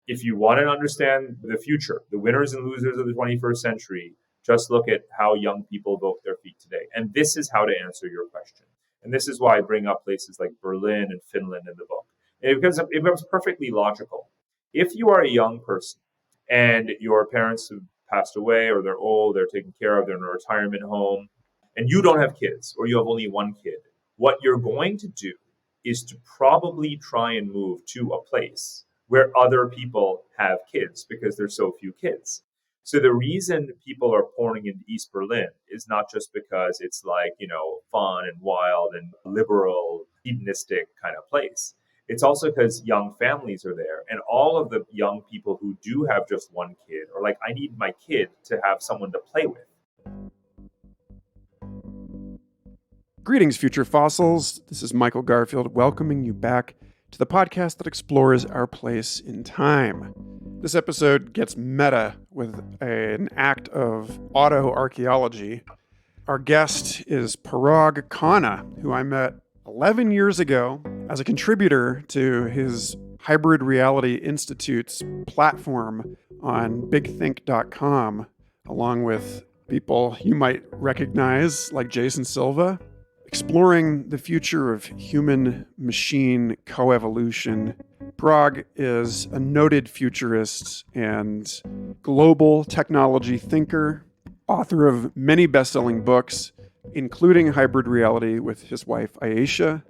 If you want to understand the future, the winners and losers of the 21st century, just look at how young people vote their feet today. And this is how to answer your question. And this is why I bring up places like Berlin and Finland in the book. It becomes perfectly logical. If you are a young person and your parents have passed away or they're old, they're taken care of, they're in a retirement home, and you don't have kids or you have only one kid, what you're going to do is to probably try and move to a place where other people have kids because there's so few kids. So the reason people are pouring into East Berlin is not just because it's like, fun and wild and liberal, hedonistic kind of place. It's also because young families are there. And all of the young people who do have just one kid are like, I need my kid to have someone to play with. Greetings, future fossils. This is Michael Garfield welcoming you back to the podcast that explores our place in time. This episode gets meta with an act of autoarchaeology. Our guest is Parag Khanna, who I met 11 years ago as a contributor to his Hybrid Reality Institute's platform on BigThink.com, along with people you might recognize like Jason Silva, exploring the future of human-machine coevolution. Parag is a noted futurist and global technology thinker, author of many best-selling books, including Hybrid Reality with his wife Aisha,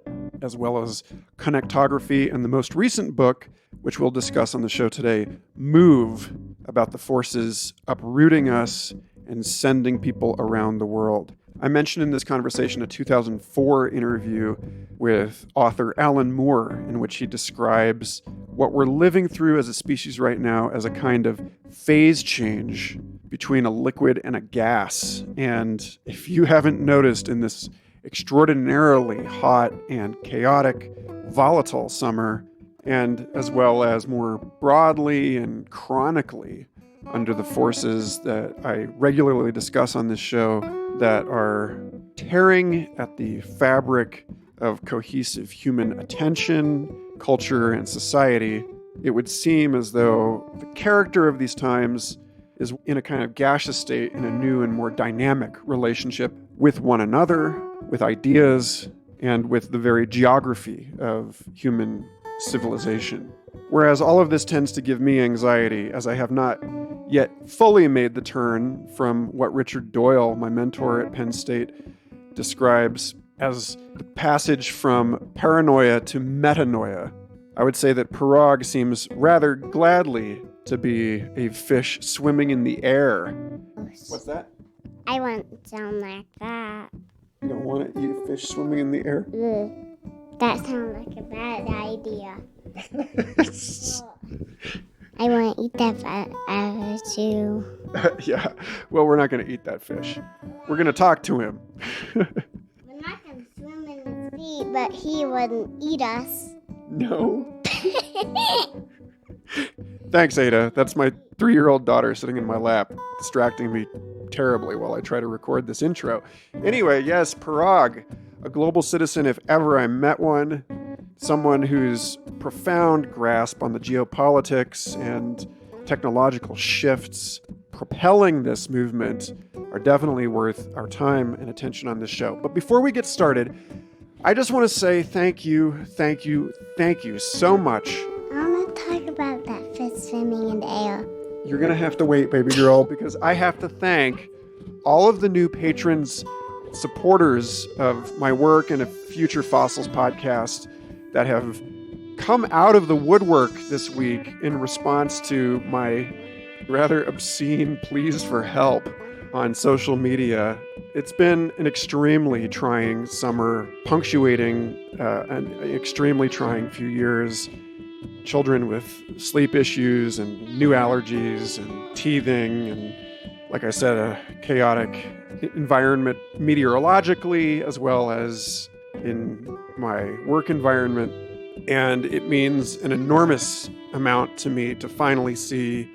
as well as Connectography, and the most recent book, which we'll discuss on the show today, Move, about the forces uprooting us and sending people around the world. I mentioned in this conversation a 2004 interview with author Alan Moore, in which he describes what we're living through as a species right now as a kind of phase change between a liquid and a gas. And if you haven't noticed, in this extraordinarily hot and chaotic, volatile summer, and as well as more broadly and chronically under the forces that I regularly discuss on this show that are tearing at the fabric of cohesive human attention, culture, and society, it would seem as though the character of these times is in a kind of gaseous state in a new and more dynamic relationship with one another, with ideas, and with the very geography of human civilization. Whereas all of this tends to give me anxiety, as I have not yet fully made the turn from what Richard Doyle, my mentor at Penn State, describes as the passage from paranoia to metanoia. I would say that Parag seems rather gladly to be a fish swimming in the air. What's that? I want to sound like that. You don't want to eat a fish swimming in the air? That sounds like a bad idea. I want to eat that fish too. Yeah, well, we're not going to eat that fish. We're going to talk to him. We're not going to swim in his feet, but he wouldn't eat us. No. Thanks, Ada. That's my 3-year-old daughter sitting in my lap, distracting me terribly while I try to record this intro. Anyway, yes, Parag, a global citizen if ever I met one. Someone whose profound grasp on the geopolitics and technological shifts propelling this movement are definitely worth our time and attention on this show. But before we get started, I just want to say thank you so much. I want to talk about that fish swimming in the air. You're going to have to wait, baby girl, because I have to thank all of the new patrons, supporters of my work and of Future Fossils podcast that have come out of the woodwork this week in response to my rather obscene pleas for help on social media. It's been an extremely trying summer, punctuating an extremely trying few years. Children with sleep issues and new allergies and teething and, like I said, a chaotic environment meteorologically as well as in my work environment. And it means an enormous amount to me to finally see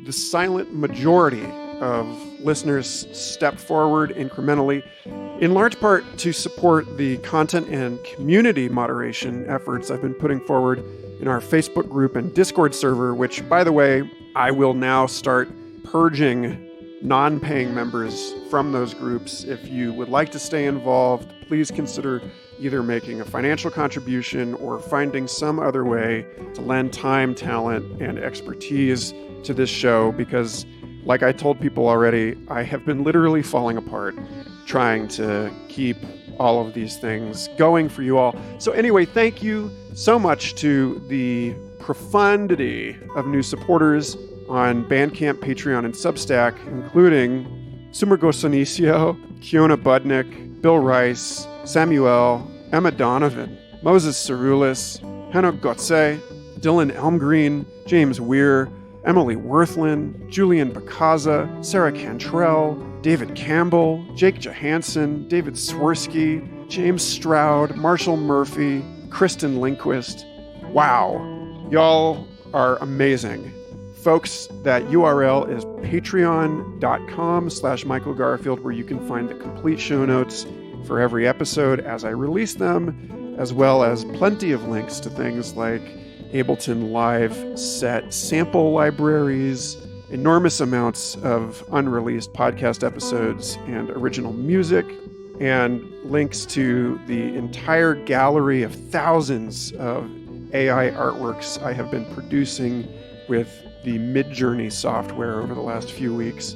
the silent majority of listeners step forward incrementally, in large part to support the content and community moderation efforts I've been putting forward in our Facebook group and Discord server, which, by the way, I will now start purging non-paying members from those groups. If you would like to stay involved, please consider either making a financial contribution or finding some other way to lend time, talent, and expertise to this show, because like I told people already, I have been literally falling apart trying to keep all of these things going for you all. So anyway, thank you so much to the profundity of new supporters on Bandcamp, Patreon, and Substack, including Sumergo Sonicio, Kiona Budnick, Bill Rice, Samuel, Emma Donovan, Moses Cerulis, Henok Gotze, Dylan Elmgreen, James Weir, Emily Worthland, Julian Bakaza, Sarah Cantrell, David Campbell, Jake Johansson, David Swirsky, James Stroud, Marshall Murphy, Kristen Lindquist. Wow, y'all are amazing. Folks, that URL is patreon.com/Michael Garfield, where you can find the complete show notes for every episode as I release them, as well as plenty of links to things like Ableton Live set sample libraries, enormous amounts of unreleased podcast episodes and original music, and links to the entire gallery of thousands of AI artworks I have been producing with the Midjourney software over the last few weeks.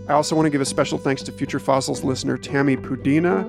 I also want to give a special thanks to Future Fossils listener Tammy Pudina,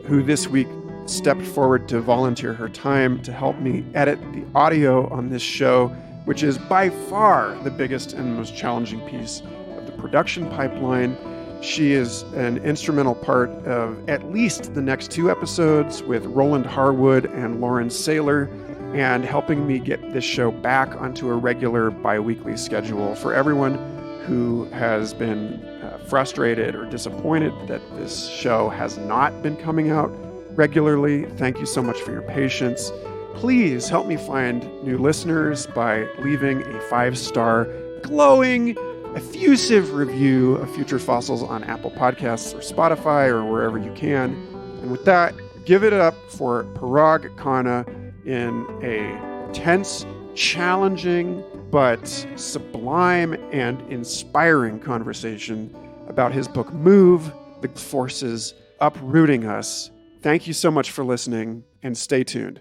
who this week stepped forward to volunteer her time to help me edit the audio on this show, which is by far the biggest and most challenging piece of the production pipeline. She is an instrumental part of at least the next 2 episodes with Roland Harwood and Lauren Saylor, and helping me get this show back onto a regular bi-weekly schedule. For everyone who has been frustrated or disappointed that this show has not been coming out regularly, thank you so much for your patience. Please help me find new listeners by leaving a 5-star, glowing, effusive review of Future Fossils on Apple Podcasts or Spotify or wherever you can. And with that, give it up for Parag Khanna in a tense, challenging, but sublime and inspiring conversation about his book Move, The Forces Uprooting Us. Thank you so much for listening, and stay tuned.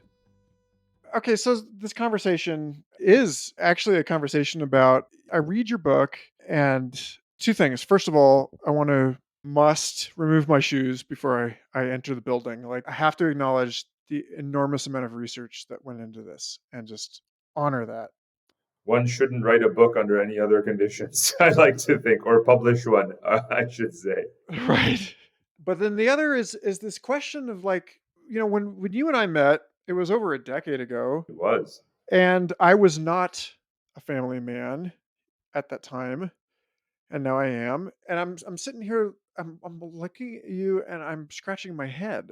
Okay, so this conversation is actually a conversation about, I read your book, and 2 things. First of all, I must remove my shoes before I enter the building. Like, I have to acknowledge the enormous amount of research that went into this and just honor that. One shouldn't write a book under any other conditions, I like to think, or publish one, I should say. Right. But then the other is this question of, like, when you and I met, it was over a decade ago. It was. And I was not a family man at that time, and now I am. And I'm sitting here, I'm looking at you, and I'm scratching my head,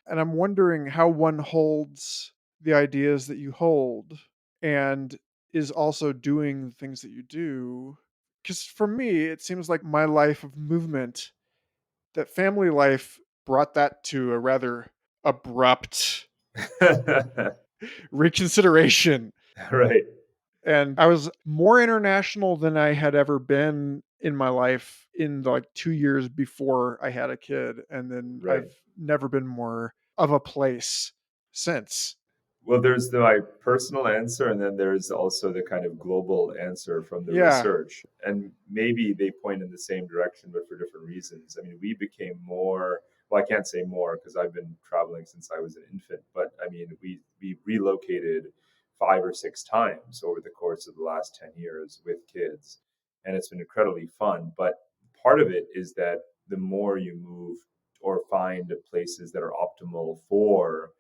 and I'm wondering how one holds the ideas that you hold, and is also doing the things that you do. Because for me, it seems like my life of movement, that family life brought that to a rather abrupt reconsideration. Right. And I was more international than I had ever been in my life in the 2 years before I had a kid. And then Right. I've never been more of a place since. Well, there's my personal answer, and then there's also the kind of global answer from the research. And maybe they point in the same direction, but for different reasons. I mean, we became more, well, I can't say more because I've been traveling since I was an infant, but I mean, we relocated 5 or 6 times over the course of the last 10 years with kids. And it's been incredibly fun. But part of it is that the more you move or find places that are optimal for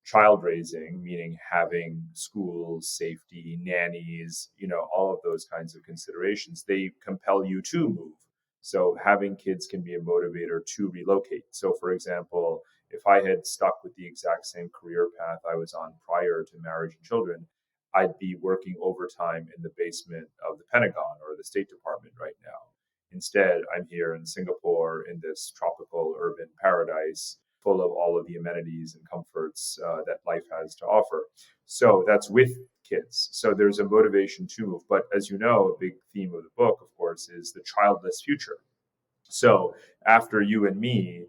child raising, meaning having schools, safety, nannies, all of those kinds of considerations, they compel you to move. So having kids can be a motivator to relocate. So for example, if I had stuck with the exact same career path I was on prior to marriage and children, I'd be working overtime in the basement of the Pentagon or the State Department right now. Instead, I'm here in Singapore in this tropical urban paradise full of all of the amenities and comforts that life has to offer. So that's with kids. So there's a motivation to move. But as you know, a big theme of the book, of course, is the childless future. So after you and me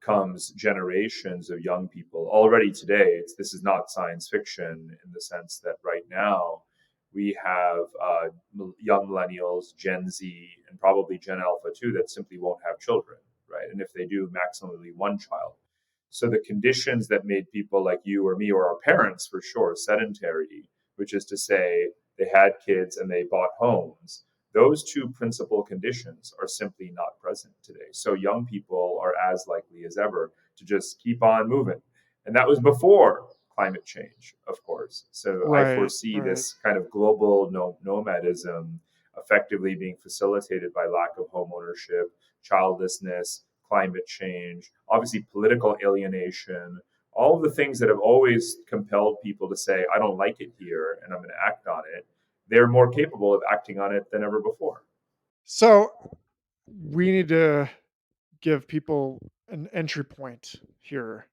comes generations of young people. Already today, this is not science fiction in the sense that right now we have young millennials, Gen Z, and probably Gen Alpha too, that simply won't have children, right? And if they do, maximally one child. So the conditions that made people like you or me or our parents, for sure, sedentary, which is to say they had kids and they bought homes, those two principal conditions are simply not present today. So young people are as likely as ever to just keep on moving. And that was before climate change, of course. So I foresee this kind of global nomadism effectively being facilitated by lack of home ownership, childlessness, climate change, obviously political alienation, all of the things that have always compelled people to say, I don't like it here and I'm going to act on it. They're more capable of acting on it than ever before. So we need to give people an entry point here.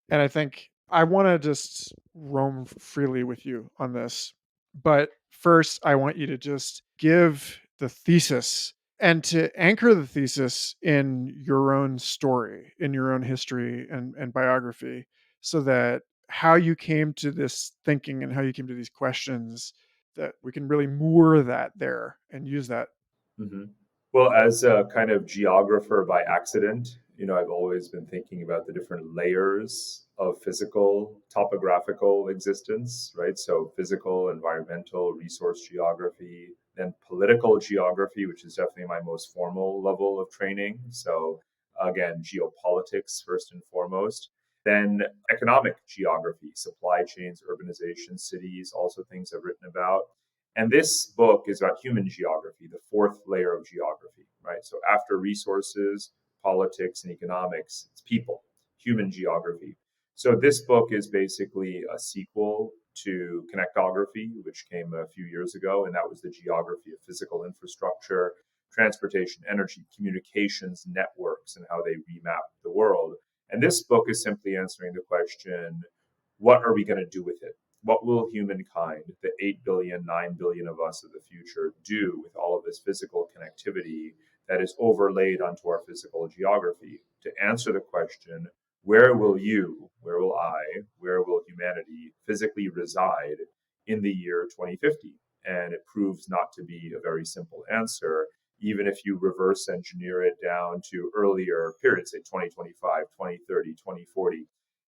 And I think I want to just roam freely with you on this. But first, I want you to just give the thesis and to anchor the thesis in your own story, in your own history and biography, so that how you came to this thinking and how you came to these questions, that we can really moor that there and use that. Mm-hmm. Well, as a kind of geographer by accident, I've always been thinking about the different layers of physical, topographical existence, right? So physical, environmental, resource geography, then political geography, which is definitely my most formal level of training. So again, geopolitics first and foremost. Then economic geography, supply chains, urbanization, cities, also things I've written about. And this book is about human geography, the fourth layer of geography, right? So after resources, politics, and economics, it's people, human geography. So this book is basically a sequel to Connectography, which came a few years ago, and that was the geography of physical infrastructure, transportation, energy, communications, networks, and how they remap the world. And this book is simply answering the question, what are we going to do with it? What will humankind, the 8 billion, 9 billion of us of the future, do with all of this physical connectivity that is overlaid onto our physical geography? To answer the question, where will you, where will I, where will humanity physically reside in the year 2050? And it proves not to be a very simple answer, even if you reverse engineer it down to earlier periods, say 2025, 2030, 2040.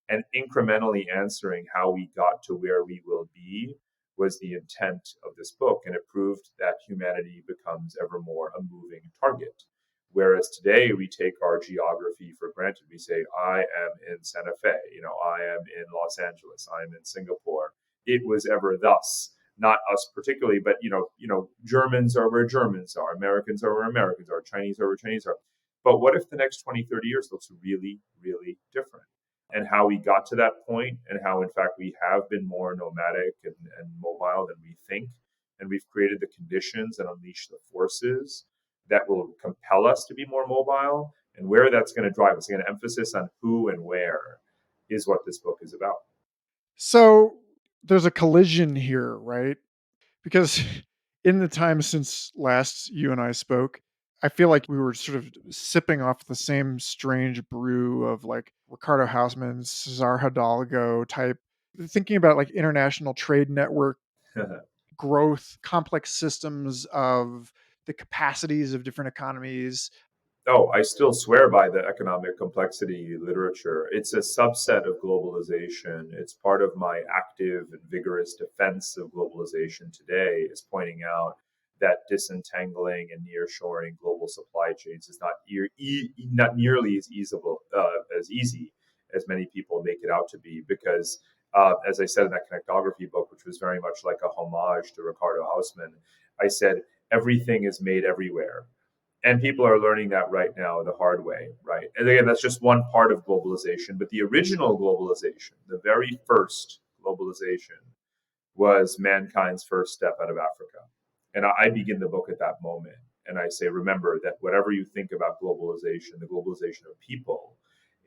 And incrementally answering how we got to where we will be was the intent of this book. And it proved that humanity becomes ever more a moving target. Whereas today we take our geography for granted. We say, I am in Santa Fe, I am in Los Angeles, I'm in Singapore. It was ever thus. Not us particularly, but Germans are where Germans are, Americans are where Americans are, Chinese are where Chinese are. But what if the next 20, 30 years looks really, really different? And how we got to that point, and how, in fact, we have been more nomadic and mobile than we think. And we've created the conditions and unleashed the forces that will compel us to be more mobile. And where that's going to drive us, again, emphasis on who and where is what this book is about. So there's a collision here, right? Because in the time since last you and I spoke, I feel like we were sort of sipping off the same strange brew of like Ricardo Hausman's Cesar Hidalgo type, thinking about like international trade network growth, complex systems of the capacities of different economies. Oh, I still swear by the economic complexity literature. It's a subset of globalization. It's part of my active and vigorous defense of globalization today, is pointing out that disentangling and nearshoring global supply chains is not nearly as easy as many people make it out to be. Because, as I said in that Connectography book, which was very much like a homage to Ricardo Hausman, I said everything is made everywhere. And people are learning that right now the hard way, right? And again, that's just one part of globalization. But the original globalization, the very first globalization, was mankind's first step out of Africa. And I begin the book at that moment. And I say, remember that whatever you think about globalization, the globalization of people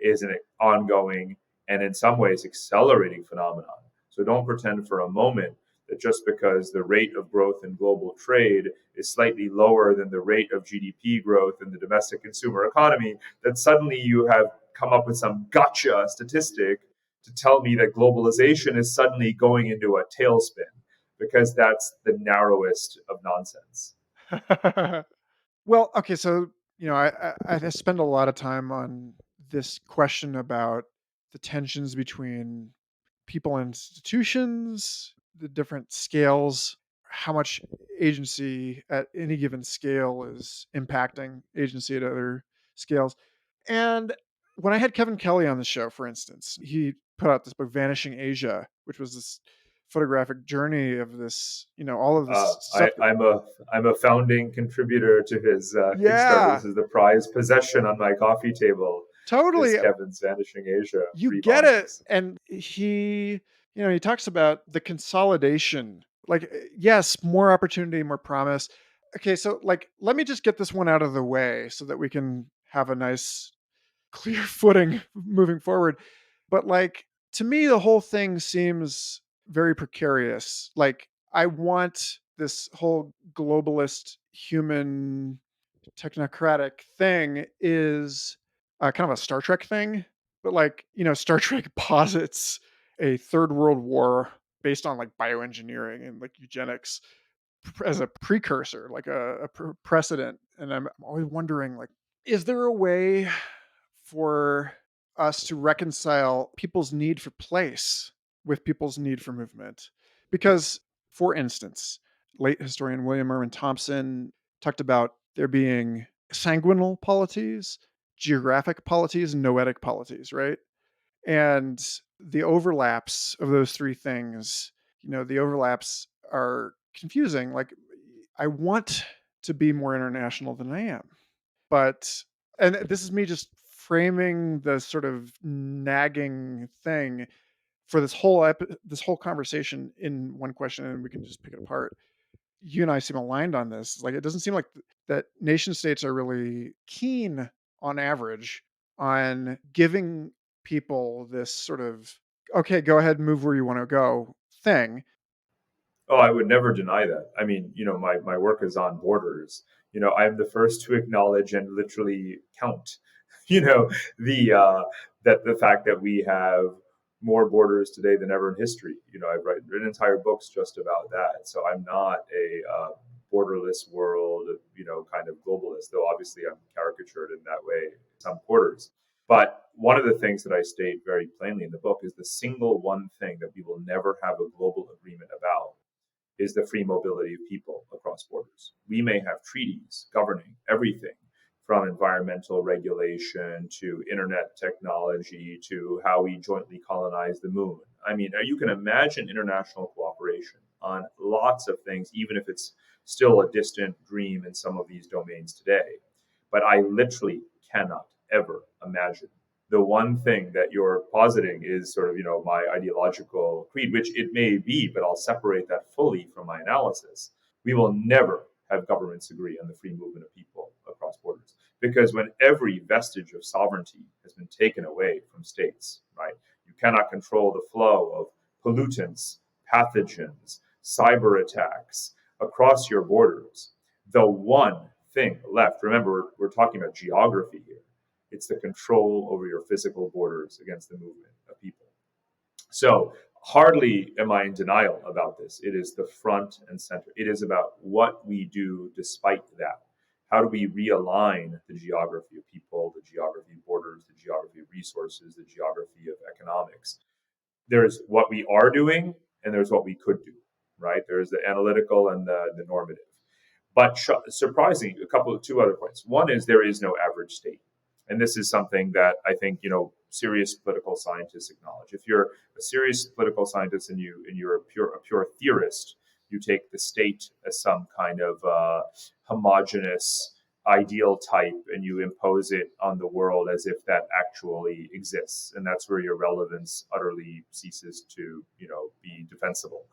is an ongoing and in some ways accelerating phenomenon. So don't pretend for a moment that just because the rate of growth in global trade is slightly lower than the rate of GDP growth in the domestic consumer economy, that suddenly you have come up with some gotcha statistic to tell me that globalization is suddenly going into a tailspin, because that's the narrowest of nonsense. Well, okay, so I spend a lot of time on this question about the tensions between people and institutions, the different scales, how much agency at any given scale is impacting agency at other scales. And when I had Kevin Kelly on the show, for instance, he put out this book, Vanishing Asia, which was this photographic journey of this, all of this stuff. I'm a founding contributor to his Kickstarter. Yeah, This is the prized possession on my coffee table. totally. Is Kevin's Vanishing Asia. You 3 get it. volumes. And he talks about the consolidation. Like, yes, more opportunity, more promise. Okay, so like, let me just get this one out of the way so that we can have a nice, clear footing moving forward. But like, to me, the whole thing seems very precarious. Like, I want this whole globalist human technocratic thing is kind of a Star Trek thing, but like, Star Trek posits a third world war based on like bioengineering and like eugenics as a precursor, like a precedent. And I'm always wondering, like, is there a way for us to reconcile people's need for place with people's need for movement? Because, for instance, late historian William Merwin Thompson talked about there being sanguinal polities, geographic polities, and noetic polities, right? And the overlaps of those three things, the overlaps are confusing. Like, I want to be more international than I am, but, and this is me just framing the sort of nagging thing for this whole conversation in one question, and we can just pick it apart. You and I seem aligned on this. Like, it doesn't seem like that nation states are really keen, on average, on giving people this sort of, okay, go ahead and move where you want to go thing. Oh, I would never deny that. I mean, my work is on borders. I'm the first to acknowledge and literally count, you know, the fact that we have more borders today than ever in history. I've written entire books just about that. So I'm not a borderless world, kind of globalist, though obviously I'm caricatured in that way in some quarters. But one of the things that I state very plainly in the book is the single one thing that we will never have a global agreement about is the free mobility of people across borders. We may have treaties governing everything from environmental regulation to internet technology to how we jointly colonize the moon. I mean, you can imagine international cooperation on lots of things, even if it's still a distant dream in some of these domains today. But I literally cannot ever imagine the one thing that you're positing is sort of, my ideological creed, which it may be, but I'll separate that fully from my analysis. We will never have governments agree on the free movement of people across borders, because when every vestige of sovereignty has been taken away from states, right? You cannot control the flow of pollutants, pathogens, cyber attacks across your borders. The one thing left, remember, we're talking about geography here. It's the control over your physical borders against the movement of people. So hardly am I in denial about this. It is the front and center. It is about what we do despite that. How do we realign the geography of people, the geography of borders, the geography of resources, the geography of economics? There's what we are doing, and there's what we could do, right? There's the analytical and the normative. But surprisingly, two other points. One is there is no average state. And this is something that I think, serious political scientists acknowledge. If you're a serious political scientist and you're a pure theorist, you take the state as some kind of homogenous ideal type and you impose it on the world as if that actually exists. And that's where your relevance utterly ceases to, be defensible.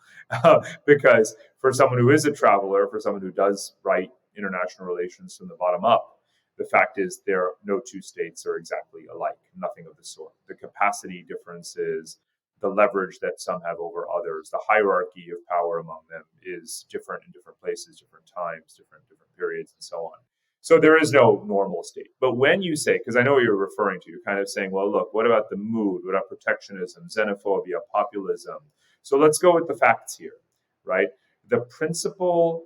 Because for someone who is a traveler, for someone who does write international relations from the bottom up, the fact is no two states are exactly alike, nothing of the sort. The capacity differences, the leverage that some have over others. The hierarchy of power among them is different in different places, different times, different periods, and so on. So there is no normal state. But when you say, because I know what you're referring to, you're kind of saying, well, look, what about the mood? What about protectionism, xenophobia, populism? So let's go with the facts here, right? The principal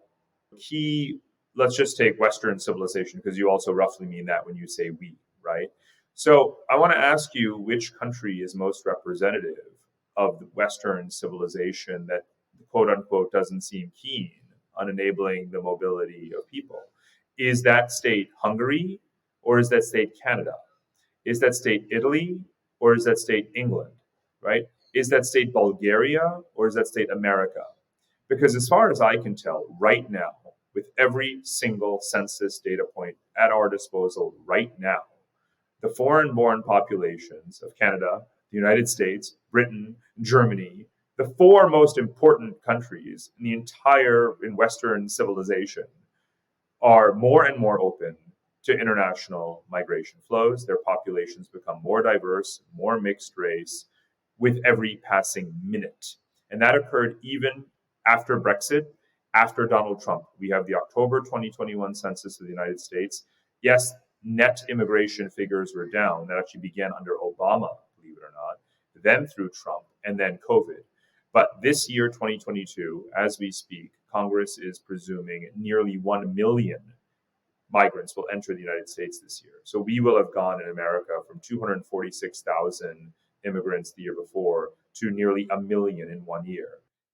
key, let's just take Western civilization, because you also roughly mean that when you say we, right? So I want to ask you, which country is most representative of the Western civilization that, quote unquote, doesn't seem keen on enabling the mobility of people? Is that state Hungary, or is that state Canada? Is that state Italy, or is that state England, right? Is that state Bulgaria, or is that state America? Because as far as I can tell, right now, with every single census data point at our disposal right now, the foreign-born populations of Canada, the United States, Britain, Germany, the four most important countries in Western civilization, are more and more open to international migration flows. Their populations become more diverse, more mixed race with every passing minute. And that occurred even after Brexit, after Donald Trump. We have the October 2021 census of the United States. Yes, net immigration figures were down. That actually began under Obama, believe it or not, then through Trump, and then COVID. But this year, 2022, as we speak, Congress is presuming nearly 1 million migrants will enter the United States this year. So we will have gone in America from 246,000 immigrants the year before to nearly 1 million in 1 year.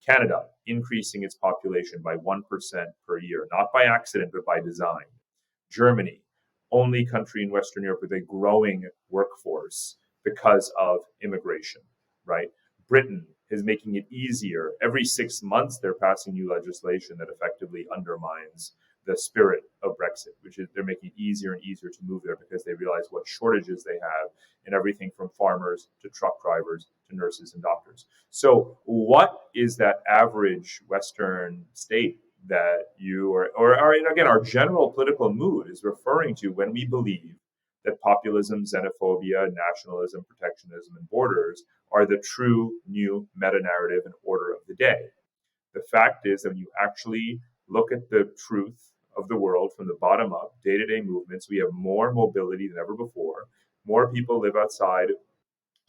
Canada increasing its population by 1% per year, not by accident, but by design. Germany, only country in Western Europe with a growing workforce because of immigration, right? Britain is making it easier. Every 6 months, they're passing new legislation that effectively undermines the spirit of Brexit, which is they're making it easier and easier to move there because they realize what shortages they have in everything from farmers to truck drivers to nurses and doctors. So what is that average Western state that you or again, our general political mood is referring to when we believe that populism, xenophobia, nationalism, protectionism, and borders are the true new meta-narrative and order of the day? The fact is that when you actually look at the truth of the world from the bottom up, day-to-day movements, we have more mobility than ever before. More people live outside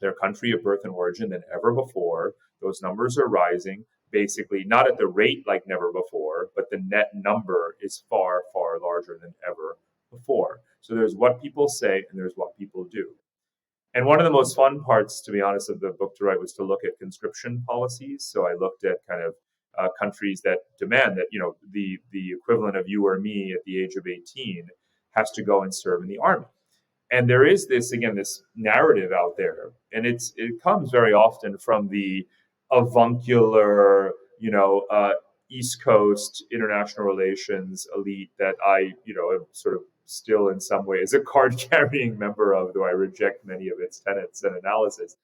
their country of birth and origin than ever before. Those numbers are rising, basically not at the rate like never before, but the net number is far, far larger than ever before. So there's what people say and there's what people do. And one of the most fun parts, to be honest, of the book to write was to look at conscription policies. So I looked at kind of countries that demand that, the equivalent of you or me at the age of 18 has to go and serve in the army. And there is this narrative out there, and it comes very often from the avuncular, East Coast international relations elite that I, am sort of still in some ways a card-carrying member of, though I reject many of its tenets and analysis.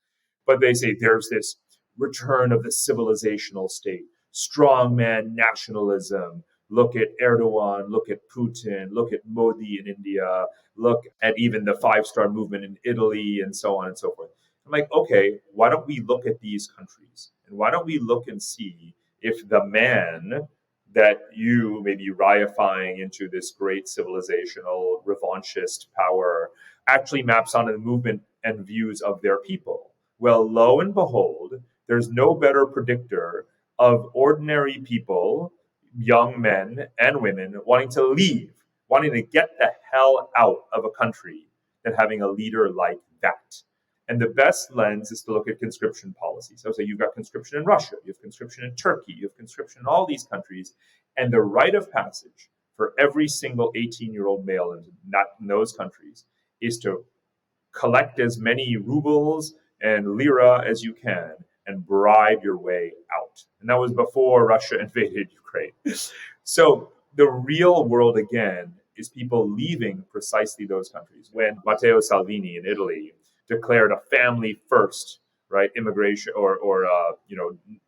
But they say there's this return of the civilizational state, strongman nationalism. Look at Erdogan, look at Putin, look at Modi in India, look at even the five-star movement in Italy, and so on and so forth. I'm like, okay, why don't we look at these countries? And why don't we look and see if the man that you may be reifying into this great civilizational revanchist power actually maps onto the movement and views of their people? Well, lo and behold, there's no better predictor of ordinary people, young men and women, wanting to leave, wanting to get the hell out of a country than having a leader like that. And the best lens is to look at conscription policies. So say you've got conscription in Russia, you have conscription in Turkey, you have conscription in all these countries, and the rite of passage for every single 18-year-old male in those countries is to collect as many rubles and lira as you can and bribe your way out. And that was before Russia invaded Ukraine. So the real world, again, is people leaving precisely those countries. When Matteo Salvini in Italy declared a family first, right, immigration or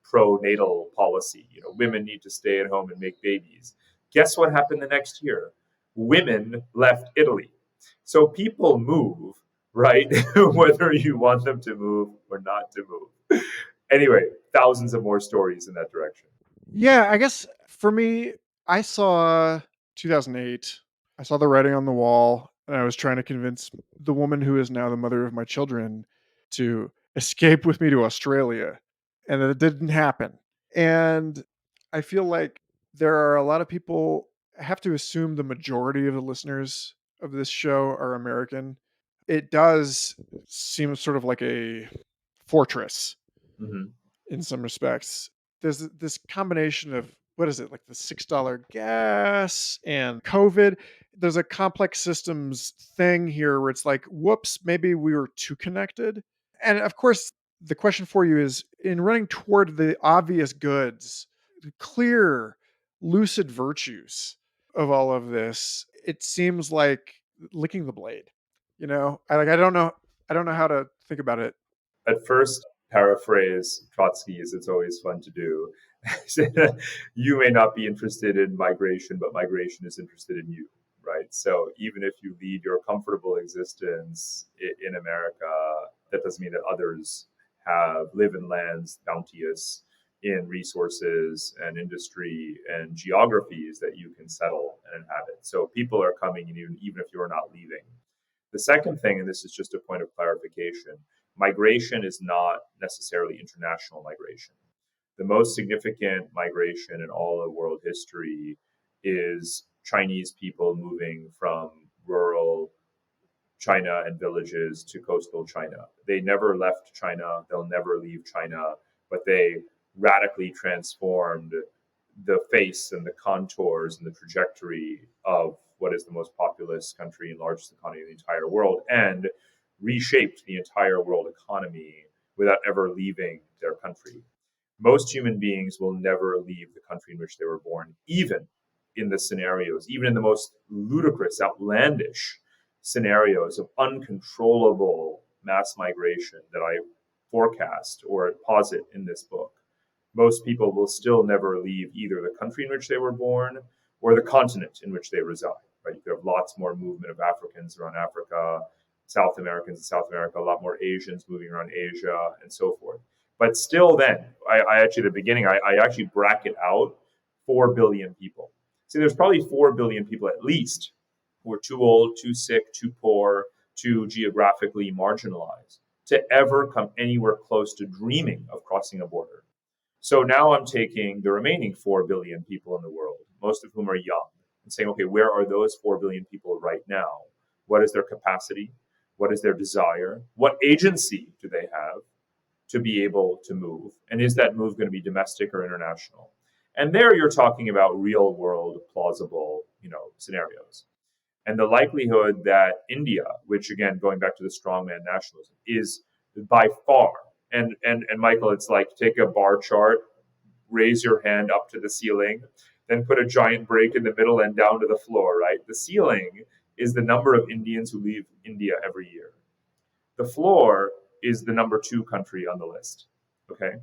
pro-natal policy, women need to stay at home and make babies. Guess what happened the next year? Women left Italy. So people move, right? Whether you want them to move or not to move. Anyway, thousands of more stories in that direction. Yeah, I guess for me, I saw 2008. I saw the writing on the wall, and I was trying to convince the woman who is now the mother of my children to escape with me to Australia, and it didn't happen. And I feel like there are a lot of people, I have to assume the majority of the listeners of this show are American. It does seem sort of like a fortress Hmm. in some respects. There's this combination of what is it, like the $6 gas and COVID. There's a complex systems thing here where it's like, whoops, maybe we were too connected. And of course, the question for you is in running toward the obvious goods, the clear, lucid virtues of all of this, it seems like licking the blade. I don't know how to think about it. At first, paraphrase Trotsky, as it's always fun to do. You may not be interested in migration, but migration is interested in you, right? So even if you lead your comfortable existence in America, that doesn't mean that others live in lands bounteous in resources and industry and geographies that you can settle and inhabit. So people are coming, even if you're not leaving. The second thing, and this is just a point of clarification, migration is not necessarily international migration. The most significant migration in all of world history is Chinese people moving from rural China and villages to coastal China. They never left China, they'll never leave China, but they radically transformed the face and the contours and the trajectory of what is the most populous country and largest economy in the entire world, and reshaped the entire world economy without ever leaving their country. Most human beings will never leave the country in which they were born, even in the scenarios, even in the most ludicrous, outlandish scenarios of uncontrollable mass migration that I forecast or posit in this book. Most people will still never leave either the country in which they were born or the continent in which they reside. Right? You could have lots more movement of Africans around Africa, South Americans in South America, a lot more Asians moving around Asia, and so forth. But still, then, I actually, at the beginning, I actually bracket out 4 billion people. See, there's probably 4 billion people at least who are too old, too sick, too poor, too geographically marginalized to ever come anywhere close to dreaming of crossing a border. So now I'm taking the remaining 4 billion people in the world, most of whom are young, and saying, okay, where are those 4 billion people right now? What is their capacity? What is their desire? What agency do they have to be able to move? And is that move going to be domestic or international? And there you're talking about real world plausible, scenarios. And the likelihood that India, which again, going back to the strongman nationalism, is by far, and Michael, it's like take a bar chart, raise your hand up to the ceiling, then put a giant break in the middle and down to the floor, right? The ceiling is the number of Indians who leave India every year. The floor is the number 2 country on the list, okay,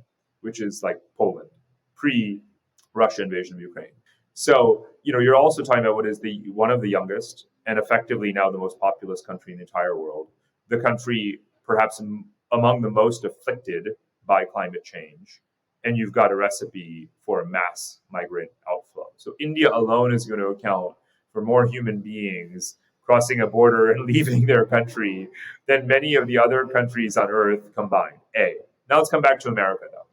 which is like Poland, pre-Russia invasion of Ukraine. So, you're also talking about what is the one of the youngest and effectively now the most populous country in the entire world, the country perhaps among the most afflicted by climate change, and you've got a recipe for a mass migrant outflow. So India alone is going to account for more human beings crossing a border and leaving their country than many of the other countries on earth combined. Now let's come back to America, though.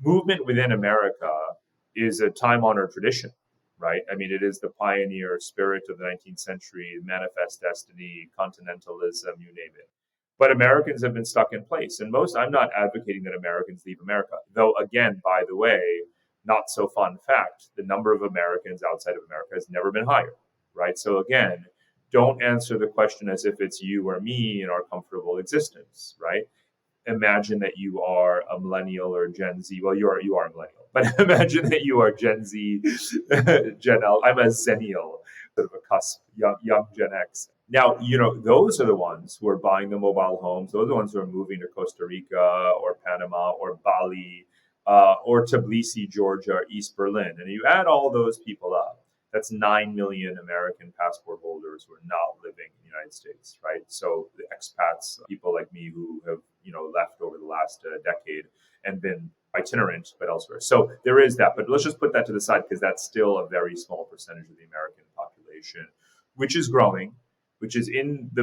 Movement within America is a time-honored tradition, right? I mean, it is the pioneer spirit of the 19th century, manifest destiny, continentalism, you name it. But Americans have been stuck in place. And I'm not advocating that Americans leave America. Though, again, by the way, not so fun fact, the number of Americans outside of America has never been higher, right? So again, don't answer the question as if it's you or me in our comfortable existence, right? Imagine that you are a millennial or Gen Z. Well, you are a millennial, but imagine that you are Gen Z, Gen L. I'm a Zennial, sort of a cusp, young Gen X. Now, those are the ones who are buying the mobile homes. Those are the ones who are moving to Costa Rica or Panama or Bali or Tbilisi, Georgia, or East Berlin. And you add all those people up, that's 9 million American passport holders who are not living in the United States, right? So the expats, people like me who have, left over the last decade. and been itinerant, but elsewhere. So there is that. But let's just put that to the side because that's still a very small percentage of the American population, which is growing, which is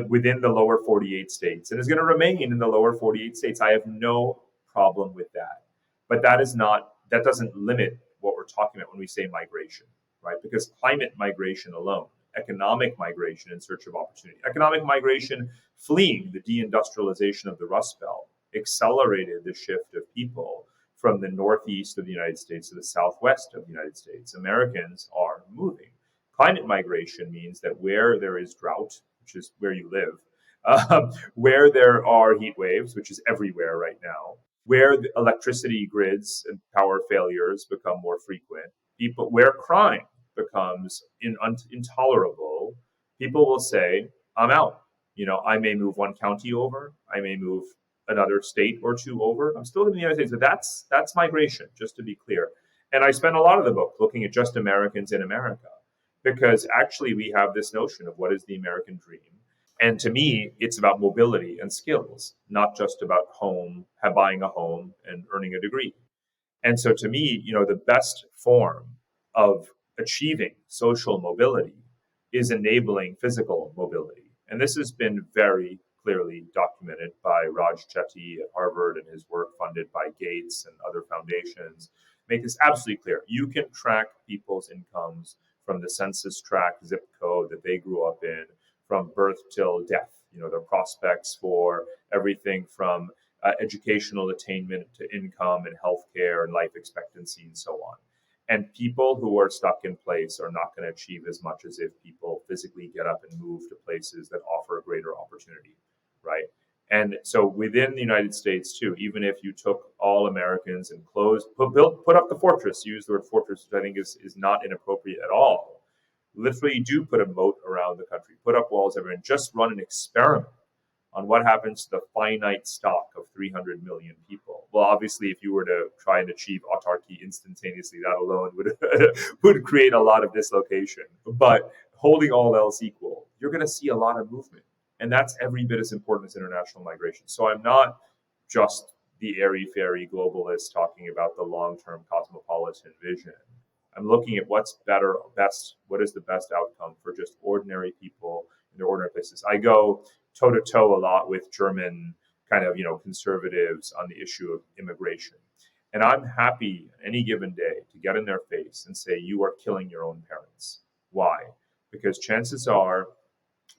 within the lower 48 states and is going to remain in the lower 48 states. I have no problem with that. But that doesn't limit what we're talking about when we say migration, right? Because climate migration alone, economic migration in search of opportunity, economic migration fleeing the deindustrialization of the Rust Belt accelerated the shift of people from the northeast of the United States to the southwest of the United States. Americans are moving. Climate migration means that where there is drought, which is where you live, where there are heat waves, which is everywhere right now, where the electricity grids and power failures become more frequent, where crime becomes intolerable, people will say, I'm out. I may move one county over, I may move another state or two over. I'm still in the United States, but that's migration, just to be clear. And I spent a lot of the book looking at just Americans in America, because actually we have this notion of what is the American dream. And to me, it's about mobility and skills, not just about buying a home and earning a degree. And so to me, the best form of achieving social mobility is enabling physical mobility. And this has been very clearly documented by Raj Chetty at Harvard and his work funded by Gates and other foundations. Make this absolutely clear. You can track people's incomes from the census tract zip code that they grew up in, from birth till death, their prospects for everything from educational attainment to income and healthcare and life expectancy and so on. And people who are stuck in place are not going to achieve as much as if people physically get up and move to places that offer a greater opportunity, right? And so within the United States too, even if you took all Americans and put up the fortress, use the word fortress, which I think is not inappropriate at all. Literally do put a moat around the country, put up walls everywhere, and just run an experiment on what happens to the finite stock of 300 million people. Well, obviously, if you were to try and achieve autarky instantaneously, that alone would create a lot of dislocation. But holding all else equal, you're going to see a lot of movement. And that's every bit as important as international migration. So I'm not just the airy-fairy globalist talking about the long-term cosmopolitan vision. I'm looking at what is the best outcome for just ordinary people in their ordinary places. I go toe-to-toe a lot with German kind of, conservatives on the issue of immigration. And I'm happy any given day to get in their face and say, you are killing your own parents. Why? Because chances are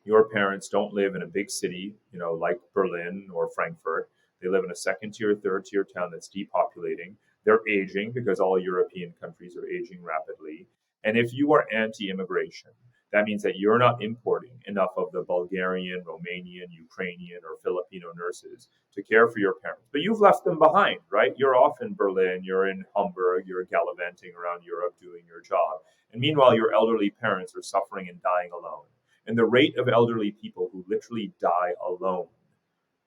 your parents don't live in a big city, like Berlin or Frankfurt. They live in a second-tier, third-tier town that's depopulating. They're aging because all European countries are aging rapidly. And if you are anti-immigration, that means that you're not importing enough of the Bulgarian, Romanian, Ukrainian, or Filipino nurses to care for your parents. But you've left them behind, right? You're off in Berlin, you're in Hamburg, you're gallivanting around Europe doing your job. And meanwhile, your elderly parents are suffering and dying alone. And the rate of elderly people who literally die alone,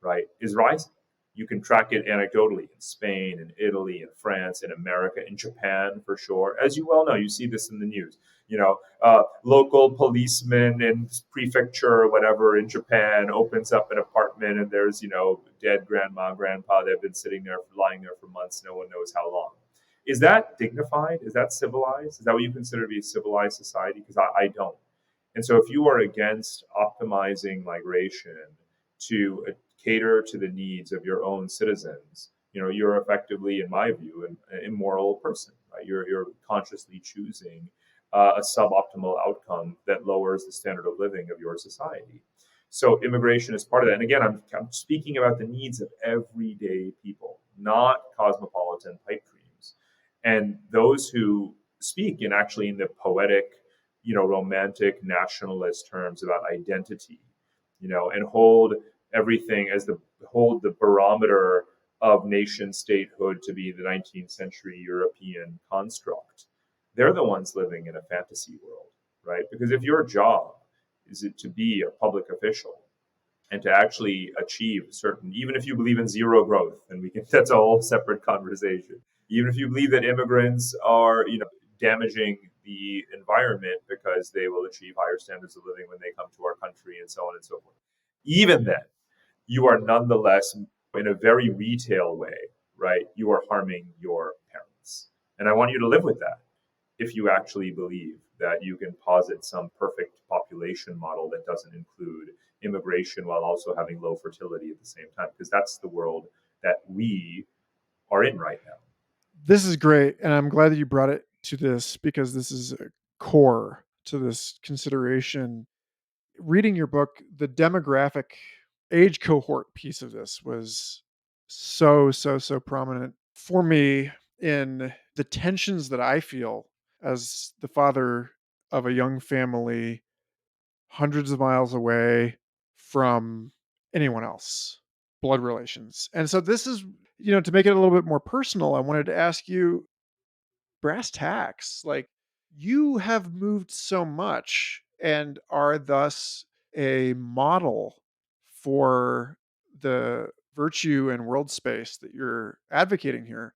right, is rising. You can track it anecdotally in Spain, in Italy, in France, in America, in Japan, for sure. As you well know, you see this in the news. Local policeman in prefecture or whatever in Japan opens up an apartment and there's, dead grandma, grandpa. They've been lying there for months. No one knows how long. Is that dignified? Is that civilized? Is that what you consider to be a civilized society? Because I don't. And so if you are against optimizing migration to cater to the needs of your own citizens, you're effectively, in my view, an immoral person. Right? You're consciously choosing a suboptimal outcome that lowers the standard of living of your society. So immigration is part of that. And again, I'm speaking about the needs of everyday people, not cosmopolitan pipe dreams. And those who speak in the poetic, romantic nationalist terms about identity, and hold everything as hold the barometer of nation statehood to be the 19th century European construct. They're the ones living in a fantasy world, right? Because if your job is it to be a public official and to actually achieve even if you believe in zero growth, and that's a whole separate conversation. Even if you believe that immigrants are, damaging the environment because they will achieve higher standards of living when they come to our country and so on and so forth. Even then, you are nonetheless, in a very retail way, right? You are harming your parents. And I want you to live with that if you actually believe that you can posit some perfect population model that doesn't include immigration while also having low fertility at the same time, because that's the world that we are in right now. This is great. And I'm glad that you brought it to this because this is a core to this consideration. Reading your book, the demographic age cohort piece of this was so prominent for me in the tensions that I feel as the father of a young family hundreds of miles away from anyone else, blood relations. And so this is, to make it a little bit more personal, I wanted to ask you brass tacks. Like, you have moved so much and are thus a model for the virtue and world space that you're advocating here.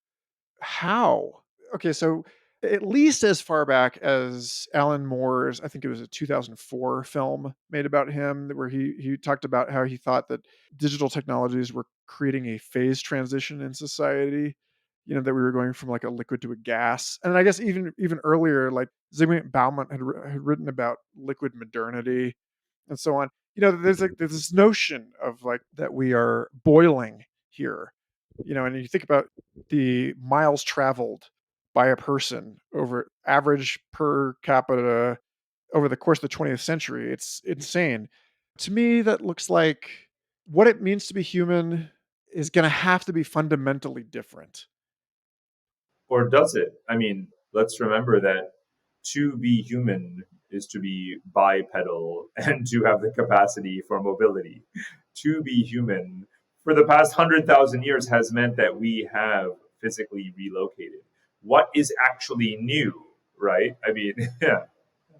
How? Okay, so at least as far back as Alan Moore's, I think it was a 2004 film made about him, where he talked about how he thought that digital technologies were creating a phase transition in society. That we were going from like a liquid to a gas, and I guess even earlier, like Zygmunt Bauman had written about liquid modernity and so on. There's this notion of like that we are boiling here. And you think about the miles traveled by a person over average per capita over the course of the 20th century. It's insane. To me, that looks like what it means to be human is going to have to be fundamentally different. Or does it? I mean, let's remember that to be human is to be bipedal and to have the capacity for mobility. To be human for the past 100,000 years has meant that we have physically relocated. What is actually new, right? I mean, yeah.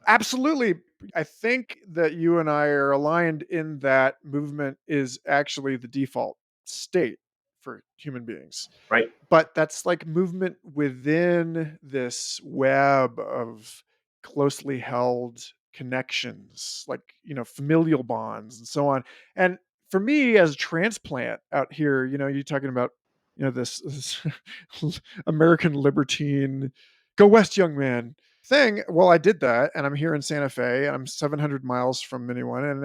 Absolutely. I think that you and I are aligned in that movement is actually the default state for human beings. Right. But that's like movement within this web of closely held connections, like, familial bonds and so on. And for me as a transplant out here, you're talking about, this American libertine, go west, young man thing. Well, I did that, and I'm here in Santa Fe. I'm 700 miles from anyone, and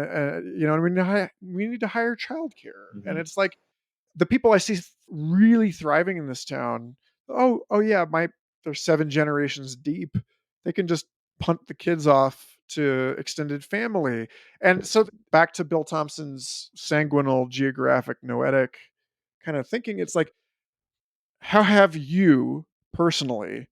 we need to hire childcare, and Mm-hmm. it's like the people I see really thriving in this town. Oh yeah, they're 7 generations deep. They can just punt the kids off to extended family, and so back to Bill Thompson's sanguinal, geographic, noetic kind of thinking. It's like, how have you personally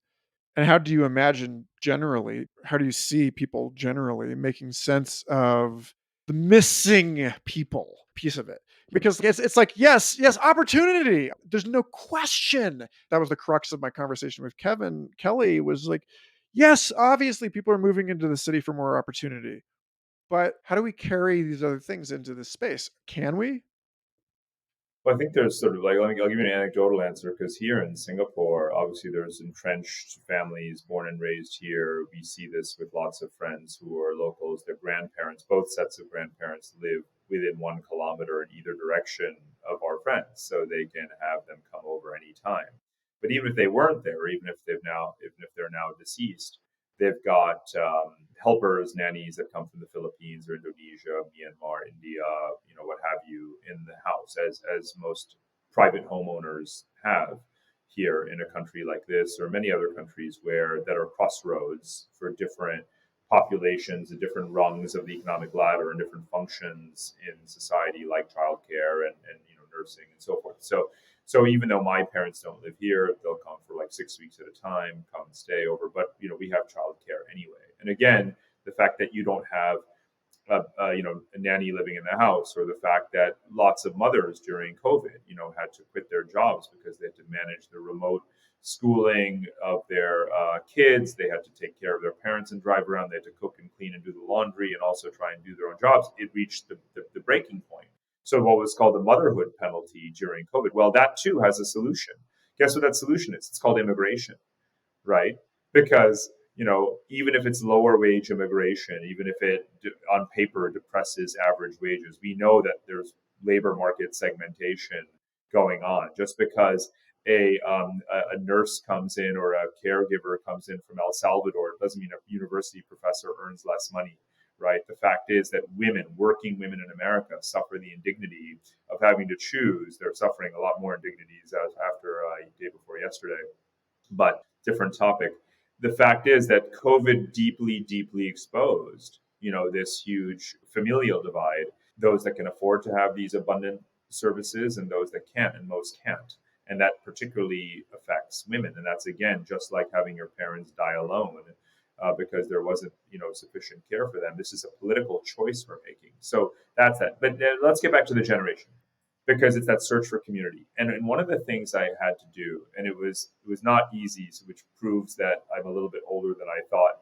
and how do you imagine generally, how do you see people generally making sense of the missing people piece of it? Because it's like, yes, opportunity. There's no question. That was the crux of my conversation with Kevin Kelly was like, yes, obviously people are moving into the city for more opportunity. But how do we carry these other things into this space? Can we? Well, I think there's sort of like, I'll give you an anecdotal answer because here in Singapore, obviously there's entrenched families born and raised here. We see this with lots of friends who are locals. Their grandparents, both sets of grandparents, live within 1 kilometer in either direction of our friends, so they can have them come over anytime. But even if they weren't there, even if they're now deceased, they've got helpers, nannies that come from the Philippines or Indonesia, Myanmar, India, what have you, in the house, as most private homeowners have here in a country like this or many other countries that are crossroads for different populations and different rungs of the economic ladder and different functions in society like childcare and nursing and so forth. So even though my parents don't live here, they'll come for like 6 weeks at a time, come and stay over. But we have childcare anyway. And again, the fact that you don't have a nanny living in the house, or the fact that lots of mothers during COVID, had to quit their jobs because they had to manage the remote schooling of their kids. They had to take care of their parents and drive around. They had to cook and clean and do the laundry and also try and do their own jobs. It reached the breaking point. So what was called the motherhood penalty during COVID, well, that too has a solution. Guess what that solution is? It's called immigration, right? Because even if it's lower wage immigration, even if it on paper depresses average wages, we know that there's labor market segmentation going on. Just because a nurse comes in or a caregiver comes in from El Salvador, it doesn't mean a university professor earns less money, right? The fact is that working women in America, suffer the indignity of having to choose. They're suffering a lot more indignities after day before yesterday, but different topic. The fact is that COVID deeply exposed, this huge familial divide, those that can afford to have these abundant services and those that can't, and most can't. And that particularly affects women. And that's, again, just like having your parents die alone because there wasn't, sufficient care for them. This is a political choice we're making. So that's that. But let's get back to the generation, because it's that search for community. And one of the things I had to do, and it was not easy, which proves that I'm a little bit older than I thought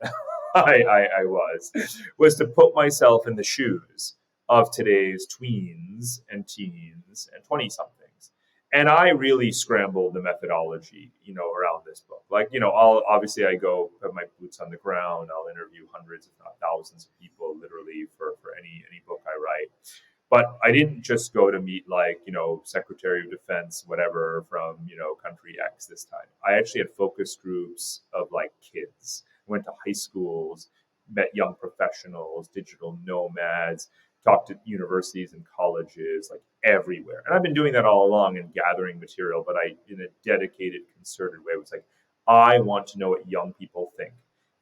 I was to put myself in the shoes of today's tweens and teens and 20-somethings. And I really scrambled the methodology, around this book. Like, obviously I go have my boots on the ground. I'll interview hundreds, if not thousands of people, literally for any book I write. But I didn't just go to meet Secretary of Defense, whatever, from, country X this time. I actually had focus groups of kids. Went to high schools, met young professionals, digital nomads, talked to universities and colleges, everywhere. And I've been doing that all along and gathering material, but in a dedicated, concerted way, it was I want to know what young people think.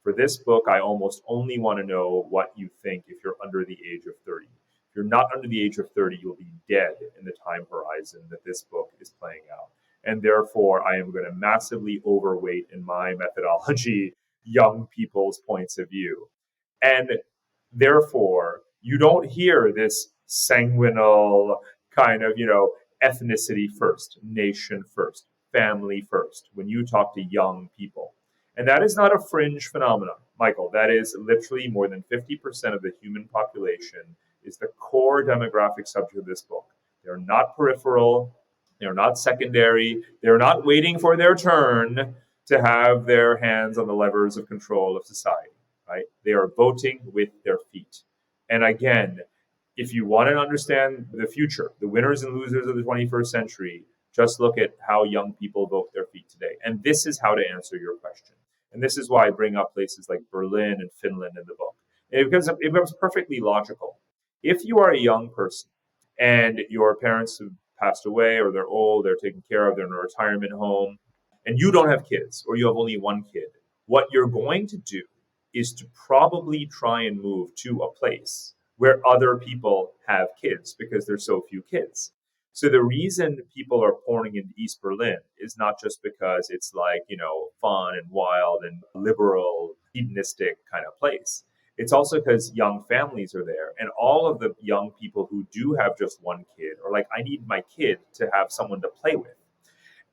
For this book, I almost only want to know what you think if you're under the age of 30. If you're not under the age of 30, you'll be dead in the time horizon that this book is playing out. And therefore, I am going to massively overweight in my methodology young people's points of view. And therefore, you don't hear this sanguinal kind of, ethnicity first, nation first, family first, when you talk to young people. And that is not a fringe phenomenon, Michael. That is literally more than 50% of the human population is the core demographic subject of this book. They're not peripheral. They're not secondary. They're not waiting for their turn to have their hands on the levers of control of society, right? They are voting with their feet. And again, if you want to understand the future, the winners and losers of the 21st century, just look at how young people vote their feet today. And this is how to answer your question. And this is why I bring up places like Berlin and Finland in the book. It becomes perfectly logical. If you are a young person and your parents have passed away or they're old, they're taken care of, they're in a retirement home, and you don't have kids or you have only one kid, what you're going to do is to probably try and move to a place where other people have kids because there's so few kids. So the reason people are pouring into East Berlin is not just because it's fun and wild and liberal, hedonistic kind of place. It's also because young families are there, and all of the young people who do have just one kid are I need my kid to have someone to play with.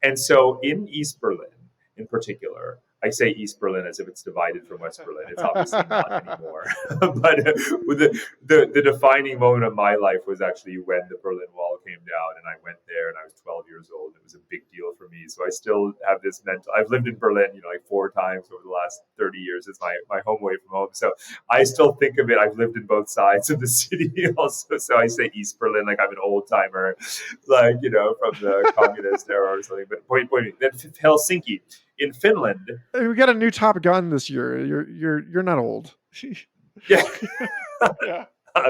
And so in East Berlin, in particular, I say East Berlin as if it's divided from West Berlin. It's obviously not anymore. But the defining moment of my life was actually when the Berlin Wall came down, and I went there, and I was 12 years old. It was a big deal for me. So I still have this mental. I've lived in Berlin, 4 times over the last 30 years. It's my home away from home. So I still think of it. I've lived in both sides of the city also. So I say East Berlin like I'm an old timer, from the communist era or something. But point. Then Helsinki. In Finland, we got a new Top Gun this year. You're not old. Yeah. Yeah.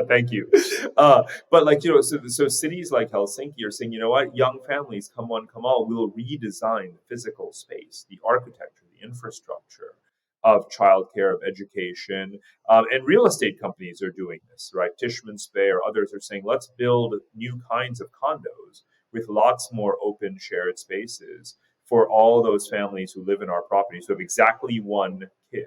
Thank you. So cities like Helsinki are saying, you know what, young families, come one, come all, we'll redesign the physical space, the architecture, the infrastructure of childcare, of education, and real estate companies are doing this, right? Tishman Speyer or others are saying, let's build new kinds of condos with lots more open shared spaces for all those families who live in our properties who have exactly one kid,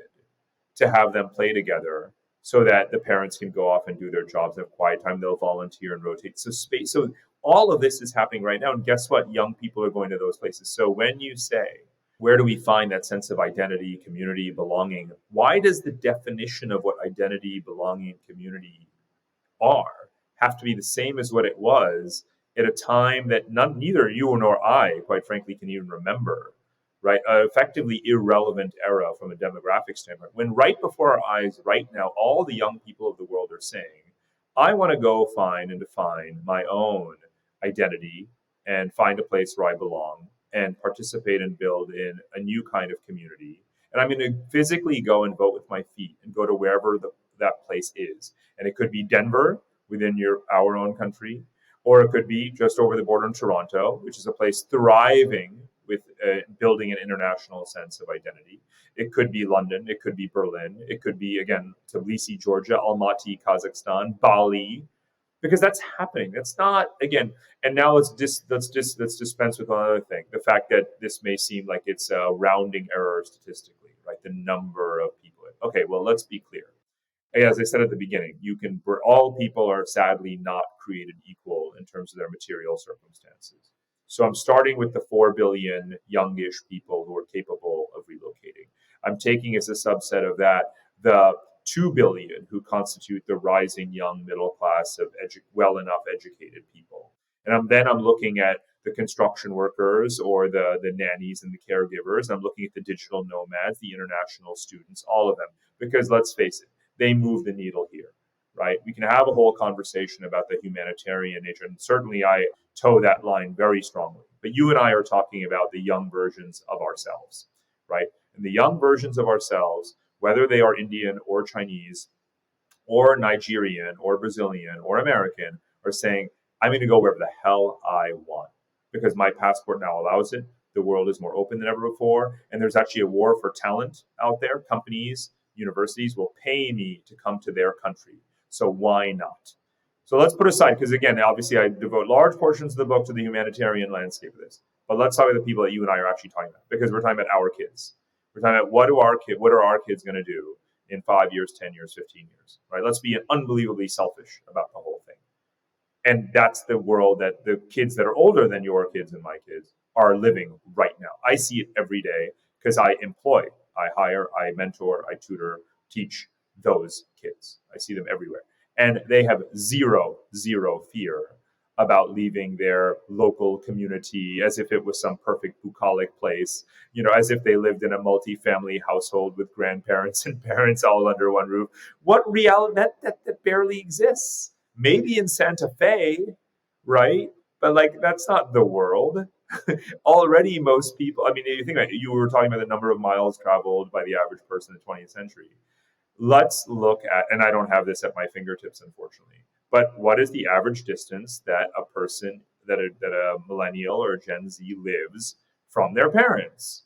to have them play together so that the parents can go off and do their jobs and have quiet time. They'll volunteer and rotate. So all of this is happening right now. And guess what? Young people are going to those places. So when you say, where do we find that sense of identity, community, belonging? Why does the definition of what identity, belonging, community are have to be the same as what it was at a time that neither you nor I, quite frankly, can even remember, right? Effectively irrelevant era from a demographic standpoint. When right before our eyes, right now, all the young people of the world are saying, I want to go find and define my own identity and find a place where I belong. and participate and build in a new kind of community. And I'm going to physically go and vote with my feet and go to wherever that place is. And it could be Denver within our own country, or it could be just over the border in Toronto, which is a place thriving with building an international sense of identity. It could be London. It could be Berlin. It could be, again, Tbilisi, Georgia, Almaty, Kazakhstan, Bali, because that's happening. That's not, again, and now let's dispense with one other thing. The fact that this may seem like it's a rounding error statistically, right? The number of people. Okay, well, let's be clear. As I said at the beginning, all people are sadly not created equal in terms of their material circumstances. So I'm starting with the 4 billion youngish people who are capable of relocating. I'm taking as a subset of that the 2 billion who constitute the rising young middle class of well enough educated people. And I'm looking at the construction workers or the nannies and the caregivers. I'm looking at the digital nomads, the international students, all of them. Because let's face it, they move the needle here, right? We can have a whole conversation about the humanitarian nature, and certainly I toe that line very strongly. But you and I are talking about the young versions of ourselves, right? And the young versions of ourselves, whether they are Indian or Chinese or Nigerian or Brazilian or American, are saying, I'm going to go wherever the hell I want because my passport now allows it. The world is more open than ever before. And there's actually a war for talent out there. Companies, universities will pay me to come to their country. So why not? So let's put aside, because again, obviously I devote large portions of the book to the humanitarian landscape of this. But let's talk about the people that you and I are actually talking about, because we're talking about our kids. We're talking about what are our kids going to do in 5 years, 10 years, 15 years, right? Let's be unbelievably selfish about the whole thing. And that's the world that the kids that are older than your kids and my kids are living right now. I see it every day because I employ, I hire, I mentor, I tutor, teach those kids. I see them everywhere. And they have zero fear about leaving their local community as if it was some perfect bucolic place, as if they lived in a multi-family household with grandparents and parents all under one roof. What reality that barely exists? Maybe in Santa Fe, right? But that's not the world. Already most people, you think about it, you were talking about the number of miles traveled by the average person in the 20th century. Let's look at, and I don't have this at my fingertips, unfortunately, but what is the average distance that a person, that a millennial or a Gen Z lives from their parents?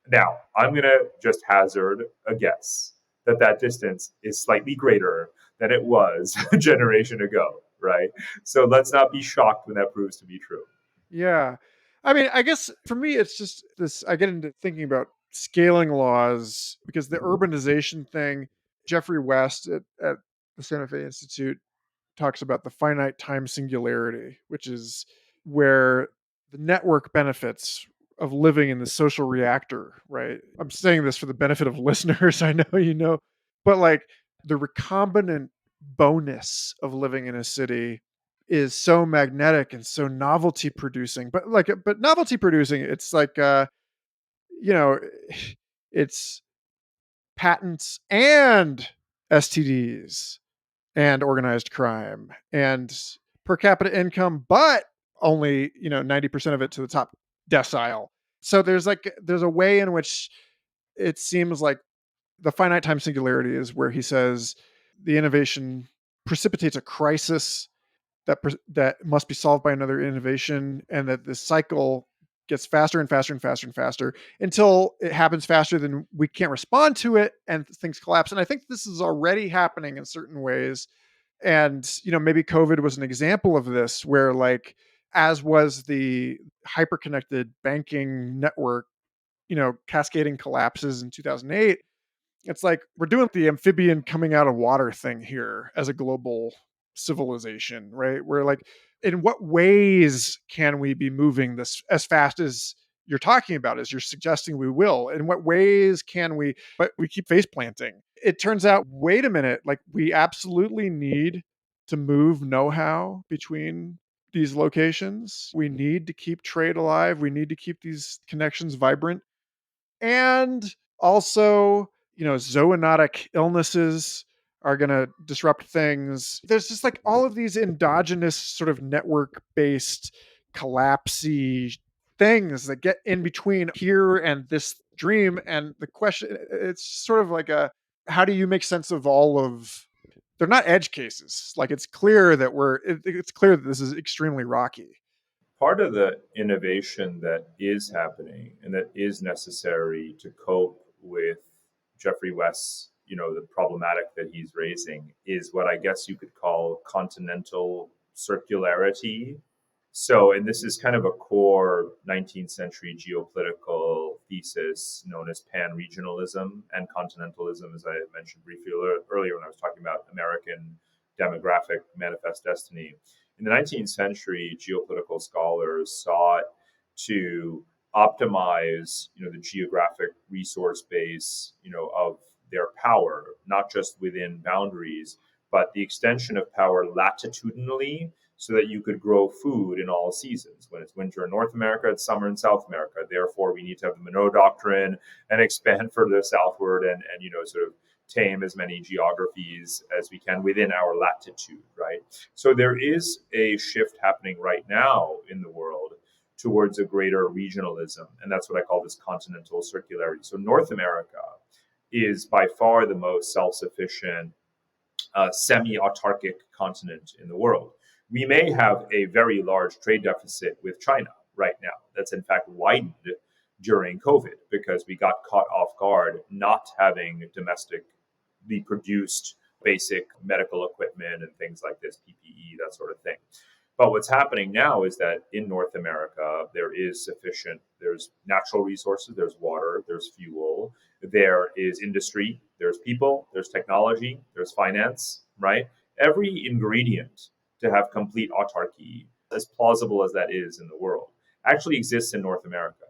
Now, I'm going to just hazard a guess that distance is slightly greater than it was a generation ago, right? So let's not be shocked when that proves to be true. Yeah. I guess for me, it's just this, I get into thinking about scaling laws because the urbanization thing, Jeffrey West at the Santa Fe Institute talks about the finite time singularity, which is where the network benefits of living in the social reactor, right? I'm saying this for the benefit of listeners. I know, but the recombinant bonus of living in a city is so magnetic and so novelty producing, but novelty producing, it's it's patents and STDs and organized crime and per capita income, but only 90% of it to the top decile. So there's a way in which it seems like the finite time singularity is where he says the innovation precipitates a crisis that must be solved by another innovation, and that this cycle gets faster and faster and faster and faster until it happens faster than we can't respond to it and things collapse. And I think this is already happening in certain ways. And, maybe COVID was an example of this where as was the hyper-connected banking network, cascading collapses in 2008. It's like we're doing the amphibian coming out of water thing here as a global civilization, right? We're in what ways can we be moving this as fast as you're talking about, as you're suggesting we will? In what ways can we, but we keep face planting. It turns out, wait a minute, we absolutely need to move know-how between these locations. We need to keep trade alive. We need to keep these connections vibrant. And also, zoonotic illnesses are going to disrupt things. There's just all of these endogenous sort of network-based collapsy things that get in between here and this dream. And the question, it's sort of like how do you make sense of all of, they're not edge cases. Like it's clear that it's clear that this is extremely rocky. Part of the innovation that is happening and that is necessary to cope with Jeffrey West's, the problematic that he's raising is what I guess you could call continental circularity. So, and this is kind of a core 19th century geopolitical thesis known as pan-regionalism and continentalism, as I mentioned briefly earlier when I was talking about American demographic manifest destiny. In the 19th century, geopolitical scholars sought to optimize, the geographic resource base, of their power, not just within boundaries, but the extension of power latitudinally so that you could grow food in all seasons. When it's winter in North America, it's summer in South America. Therefore, we need to have the Monroe Doctrine and expand further southward and sort of tame as many geographies as we can within our latitude, right? So there is a shift happening right now in the world towards a greater regionalism, and that's what I call this continental circularity. So North America is by far the most self-sufficient, semi-autarkic continent in the world. We may have a very large trade deficit with China right now. That's in fact widened during COVID because we got caught off guard not having domestically produced basic medical equipment and things like this, PPE, that sort of thing. But what's happening now is that in North America, there's natural resources, there's water, there's fuel, there is industry, there's people, there's technology, there's finance, right? Every ingredient to have complete autarky, as plausible as that is in the world, actually exists in North America.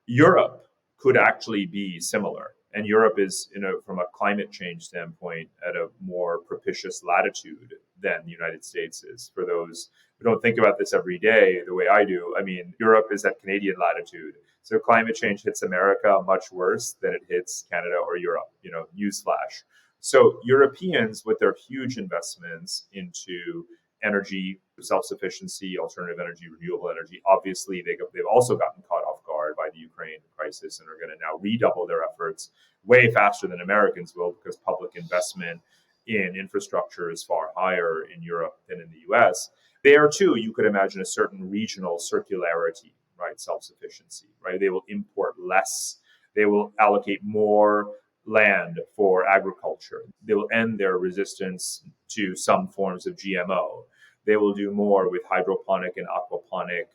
Europe could actually be similar. And Europe is, from a climate change standpoint, at a more propitious latitude than the United States is. For those who don't think about this every day the way I do, I mean, Europe is at Canadian latitude. So climate change hits America much worse than it hits Canada or Europe, newsflash. So Europeans, with their huge investments into energy, self-sufficiency, alternative energy, renewable energy, obviously they've also gotten caught off guard by the Ukraine crisis and are going to now redouble their efforts way faster than Americans will because public investment in infrastructure is far higher in Europe than in the US. There too, you could imagine a certain regional circularity, right? Self-sufficiency, right? They will import less. They will allocate more land for agriculture. They will end their resistance to some forms of GMO. They will do more with hydroponic and aquaponic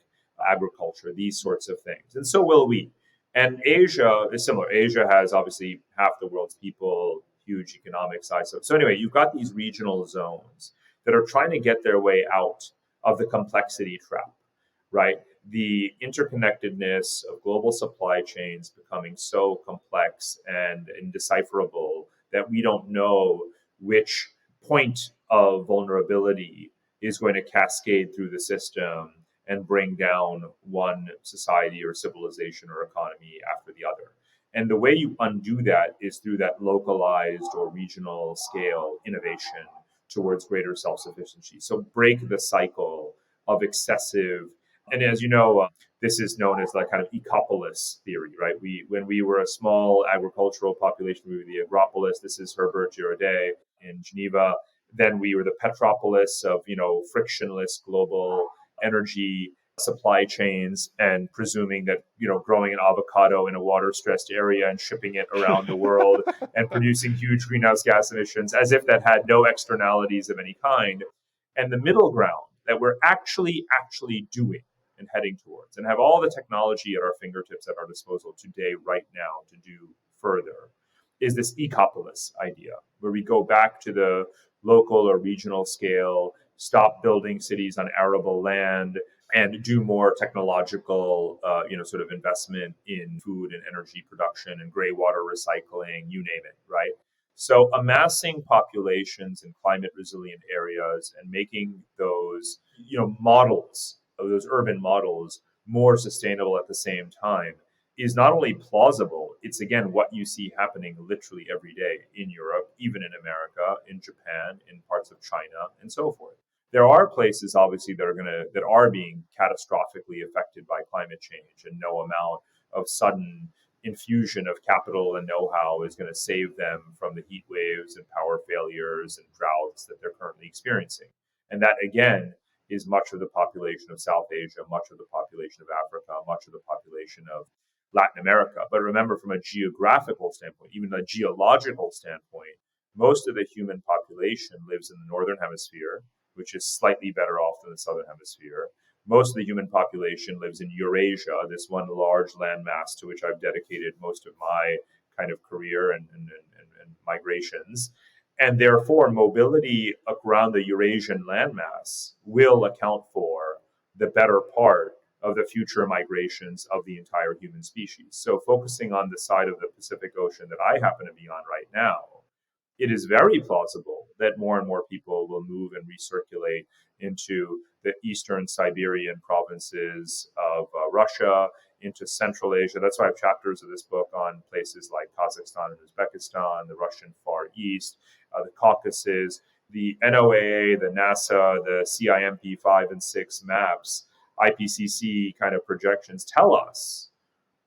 agriculture, these sorts of things. And so will we. And Asia is similar. Asia has obviously half the world's people, huge economic size. So anyway, you've got these regional zones that are trying to get their way out of the complexity trap, right? The interconnectedness of global supply chains becoming so complex and indecipherable that we don't know which point of vulnerability is going to cascade through the system and bring down one society or civilization or economy after the other. And the way you undo that is through that localized or regional scale innovation towards greater self-sufficiency. So break the cycle of excessive. And as you know, this is known as like kind of ecopolis theory, right? When we were a small agricultural population, we were the agropolis. This is Herbert Girardet in Geneva. Then we were the petropolis of, frictionless global energy supply chains and presuming that, growing an avocado in a water stressed area and shipping it around the world and producing huge greenhouse gas emissions as if that had no externalities of any kind. And the middle ground that we're actually doing and heading towards and have all the technology at our fingertips at our disposal today, right now, to do further is this ecopolis idea, where we go back to the local or regional scale, stop building cities on arable land, and do more technological, sort of investment in food and energy production and gray water recycling, you name it, right? So amassing populations in climate resilient areas and making those, models of those urban models more sustainable at the same time is not only plausible, it's again what you see happening literally every day in Europe, even in America, in Japan, in parts of China, and so forth. There are places, obviously, that are being catastrophically affected by climate change, and no amount of sudden infusion of capital and know-how is going to save them from the heat waves and power failures and droughts that they're currently experiencing. And that, again, is much of the population of South Asia, much of the population of Africa, much of the population of Latin America. But remember, from a geographical standpoint, even a geological standpoint, most of the human population lives in the northern hemisphere, which is slightly better off than the southern hemisphere. Most of the human population lives in Eurasia, this one large landmass to which I've dedicated most of my kind of career and migrations. And therefore, mobility around the Eurasian landmass will account for the better part of the future migrations of the entire human species. So, focusing on the side of the Pacific Ocean that I happen to be on right now, it is very plausible that more and more people will move and recirculate into the eastern Siberian provinces of Russia, into Central Asia. That's why I have chapters of this book on places like Kazakhstan and Uzbekistan, the Russian Far East, the Caucasus, the NOAA, the NASA, the CIMP 5 and 6 maps, IPCC kind of projections tell us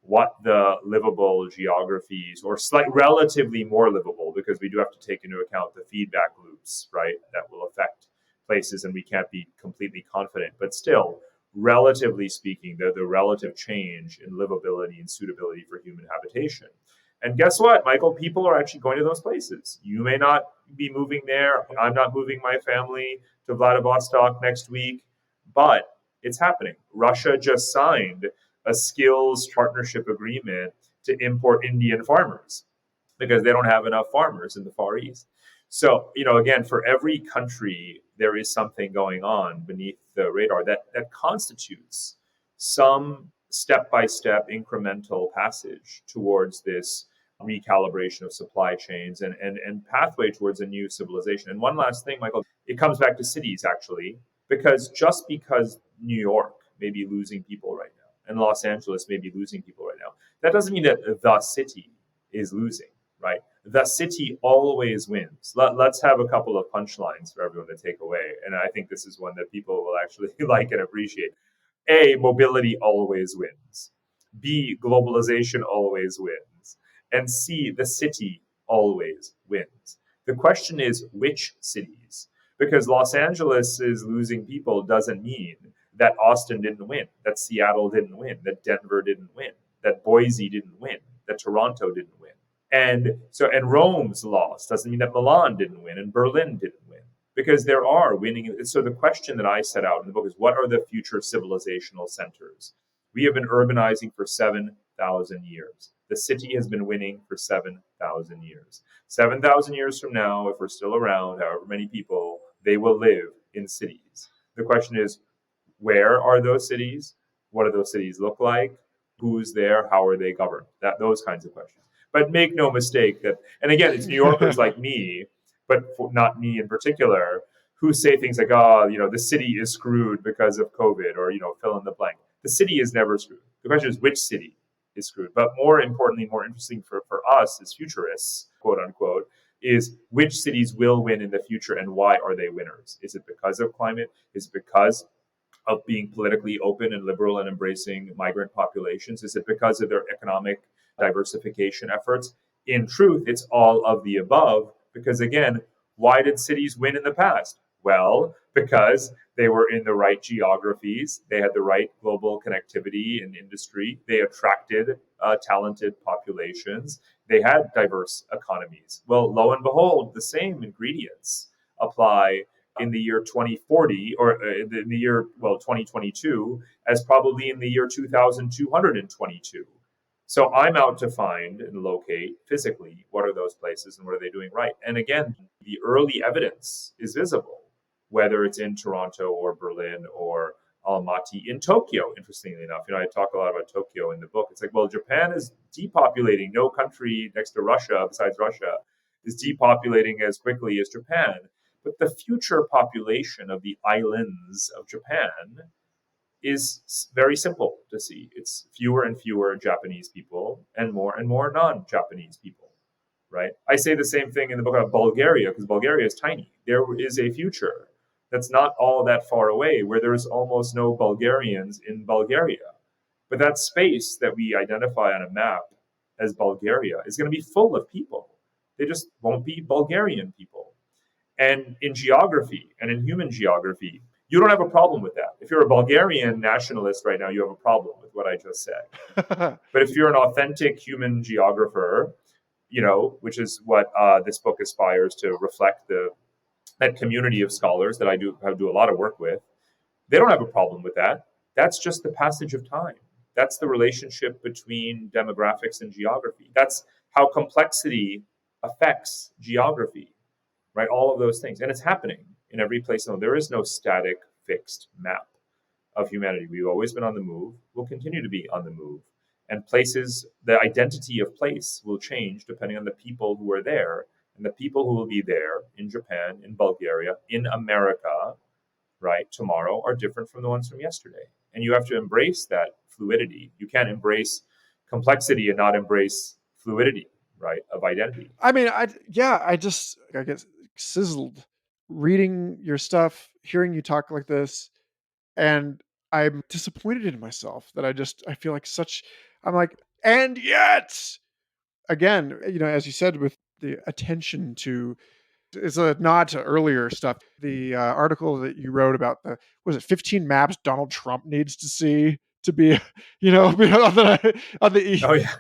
what the livable geographies, or relatively more livable, because we do have to take into account the feedback loops, right, that will affect places, and we can't be completely confident. But still, relatively speaking, the relative change in livability and suitability for human habitation. And guess what, Michael? People are actually going to those places. You may not be moving there. I'm not moving my family to Vladivostok next week, but it's happening. Russia just signed a skills partnership agreement to import Indian farmers because they don't have enough farmers in the Far East. So, again, for every country, there is something going on beneath the radar that constitutes some step-by-step incremental passage towards this recalibration of supply chains and pathway towards a new civilization. And one last thing, Michael, it comes back to cities, actually, because just because New York may be losing people right now, and Los Angeles may be losing people right now, that doesn't mean that the city is losing, right? The city always wins. Let's have a couple of punchlines for everyone to take away. And I think this is one that people will actually like and appreciate. A, mobility always wins. B, globalization always wins. And C, the city always wins. The question is, which cities? Because Los Angeles is losing people doesn't mean that Austin didn't win, that Seattle didn't win, that Denver didn't win, that Boise didn't win, that Toronto didn't win. And Rome's loss doesn't mean that Milan didn't win and Berlin didn't win, because there are winning. So the question that I set out in the book is, what are the future civilizational centers? We have been urbanizing for 7,000 years. The city has been winning for 7,000 years. 7,000 years from now, if we're still around, however many people, they will live in cities. The question is, where are those cities? What do those cities look like? Who's there? How are they governed? Those kinds of questions. But make no mistake that, and again, it's New Yorkers like me, but not me in particular, who say things like, the city is screwed because of COVID, or, fill in the blank. The city is never screwed. The question is, which city is screwed? But more importantly, more interesting for us as futurists, quote unquote, is which cities will win in the future, and why are they winners? Is it because of climate? Is it because of being politically open and liberal and embracing migrant populations? Is it because of their economic diversification efforts? In truth, it's all of the above, because again, why did cities win in the past? Well, because they were in the right geographies, they had the right global connectivity and industry, they attracted talented populations, they had diverse economies. Well, lo and behold, the same ingredients apply in the year 2040, or in the year 2022, as probably in the year 2222. So I'm out to find and locate physically what are those places and what are they doing right. And again, the early evidence is visible, whether it's in Toronto or Berlin or Almaty, in Tokyo, interestingly enough. I talk a lot about Tokyo in the book. It's like, well, Japan is depopulating. No country next to Russia, besides Russia, is depopulating as quickly as Japan. But the future population of the islands of Japan is very simple to see. It's fewer and fewer Japanese people and more non-Japanese people, right? I say the same thing in the book about Bulgaria, because Bulgaria is tiny. There is a future that's not all that far away, where there's almost no Bulgarians in Bulgaria. But that space that we identify on a map as Bulgaria is going to be full of people. They just won't be Bulgarian people. And in geography and in human geography, you don't have a problem with that. If you're a Bulgarian nationalist right now, you have a problem with what I just said. But if you're an authentic human geographer, which is what this book aspires to reflect, that community of scholars that I do a lot of work with, they don't have a problem with that. That's just the passage of time. That's the relationship between demographics and geography. That's how complexity affects geography, right? All of those things. And it's happening in every place. No, there is no static, fixed map of humanity. We've always been on the move. We'll continue to be on the move. And places, the identity of place will change depending on the people who are there. And the people who will be there in Japan, in Bulgaria, in America, right, tomorrow are different from the ones from yesterday. And you have to embrace that fluidity. You can't embrace complexity and not embrace fluidity, right, of identity. I mean, I get sizzled reading your stuff, hearing you talk like this, and I'm disappointed in myself that I feel like I'm like, and yet, again, as you said, with the attention to, it's a nod to earlier stuff. The article that you wrote about was it 15 maps Donald Trump needs to see to be, on the Oh yeah,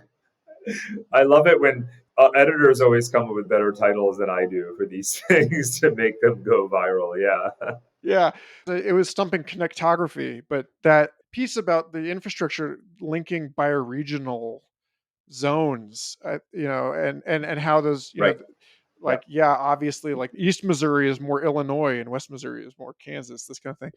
I love it when editors always come up with better titles than I do for these things to make them go viral. Yeah. Yeah, it was stumping connectography, but that piece about the infrastructure linking bioregional zones, and how those, Right. like, yeah, obviously, like East Missouri is more Illinois and West Missouri is more Kansas, this kind of thing.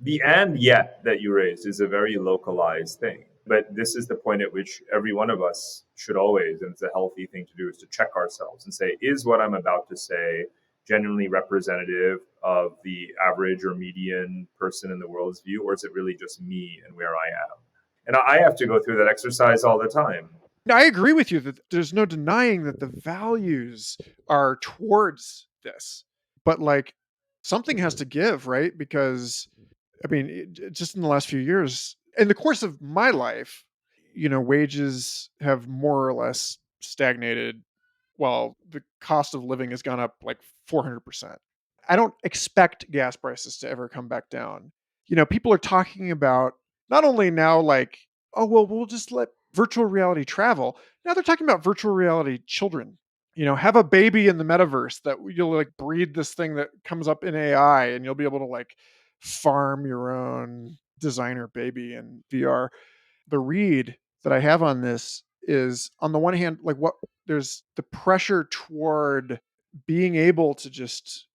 The and yet that you raised is a very localized thing. But this is the point at which every one of us should always, and it's a healthy thing to do, is to check ourselves and say, is what I'm about to say genuinely representative of the average or median person in the world's view, or is it really just me and where I am? And I have to go through that exercise all the time. Now, I agree with you that there's no denying that the values are towards this, but like something has to give, right? Because I mean, just in the last few years, in the course of my life, wages have more or less stagnated while the cost of living has gone up like 400%. I don't expect gas prices to ever come back down. People are talking about not only now like, oh, well, we'll just let virtual reality travel. Now they're talking about virtual reality children. Have a baby in the metaverse that you'll like breed this thing that comes up in AI and you'll be able to like farm your own designer baby in VR. The read that I have on this is, on the one hand, like there's the pressure toward being able to just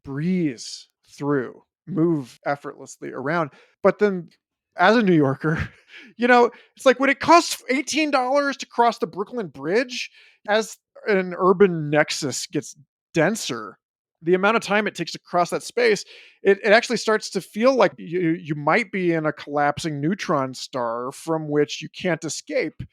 breeze through, move effortlessly around. But then as a New Yorker, it's like when it costs $18 to cross the Brooklyn Bridge, as an urban nexus gets denser, the amount of time it takes to cross that space, it actually starts to feel like you might be in a collapsing neutron star from which you can't escape.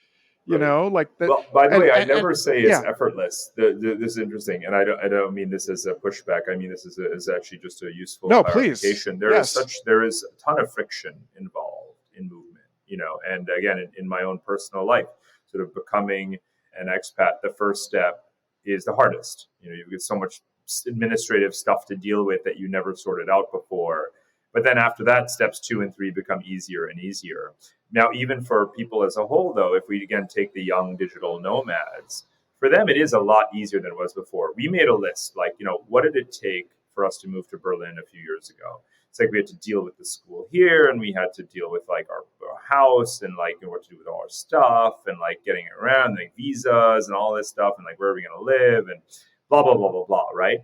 Right. Like that. Well, by the way, I never and say it's yeah. effortless. This is interesting, and I don't mean this as a pushback. I mean this is actually just a useful No, clarification. please. There is a ton of friction involved in movement, and again, in my own personal life, sort of becoming an expat, the first step is the hardest. You get so much administrative stuff to deal with that you never sorted out before. But then after that, steps 2 and 3 become easier and easier. Now, even for people as a whole, though, if we again take the young digital nomads, for them it is a lot easier than it was before. We made a list, like, what did it take for us to move to Berlin a few years ago? It's like we had to deal with the school here, and we had to deal with like our house, and like what to do with all our stuff, and like getting around, like visas and all this stuff, and like where are we going to live, and blah blah blah blah blah. Right?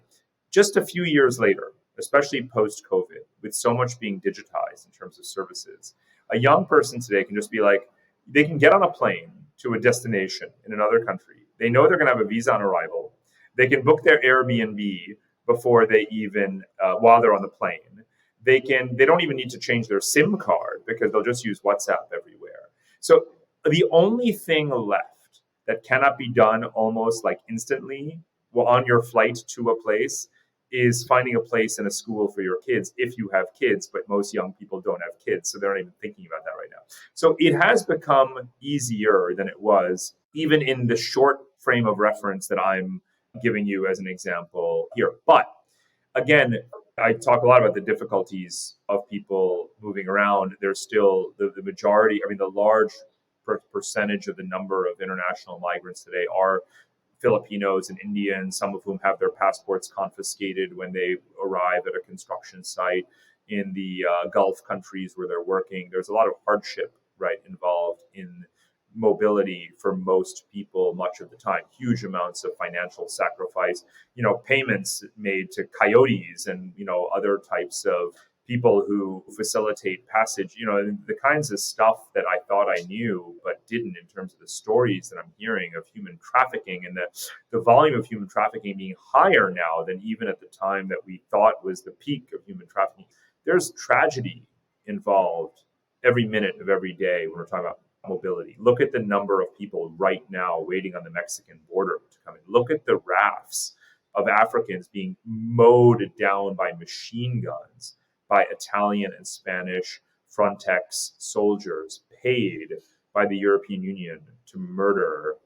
Just a few years later, especially post-COVID, with so much being digitized in terms of services, a young person today can just be like, they can get on a plane to a destination in another country. They know they're going to have a visa on arrival. They can book their Airbnb before they even, while they're on the plane. They don't even need to change their SIM card because they'll just use WhatsApp everywhere. So the only thing left that cannot be done almost like instantly, well, on your flight to a place, is finding a place in a school for your kids if you have kids, but most young people don't have kids, so they're not even thinking about that right now. So it has become easier than it was, even in the short frame of reference that I'm giving you as an example here. But again, I talk a lot about the difficulties of people moving around. There's still the majority, I mean, the large percentage of the number of international migrants today are Filipinos and Indians, some of whom have their passports confiscated when they arrive at a construction site in the Gulf countries where they're working. There's a lot of hardship, right, involved in mobility for most people much of the time. Huge amounts of financial sacrifice, payments made to coyotes and, other types of people who facilitate passage, the kinds of stuff that I thought I knew but didn't, in terms of the stories that I'm hearing of human trafficking, and the volume of human trafficking being higher now than even at the time that we thought was the peak of human trafficking. There's tragedy involved every minute of every day when we're talking about mobility. Look at the number of people right now waiting on the Mexican border to come in. Look at the rafts of Africans being mowed down by machine guns by Italian and Spanish Frontex soldiers paid by the European Union to murder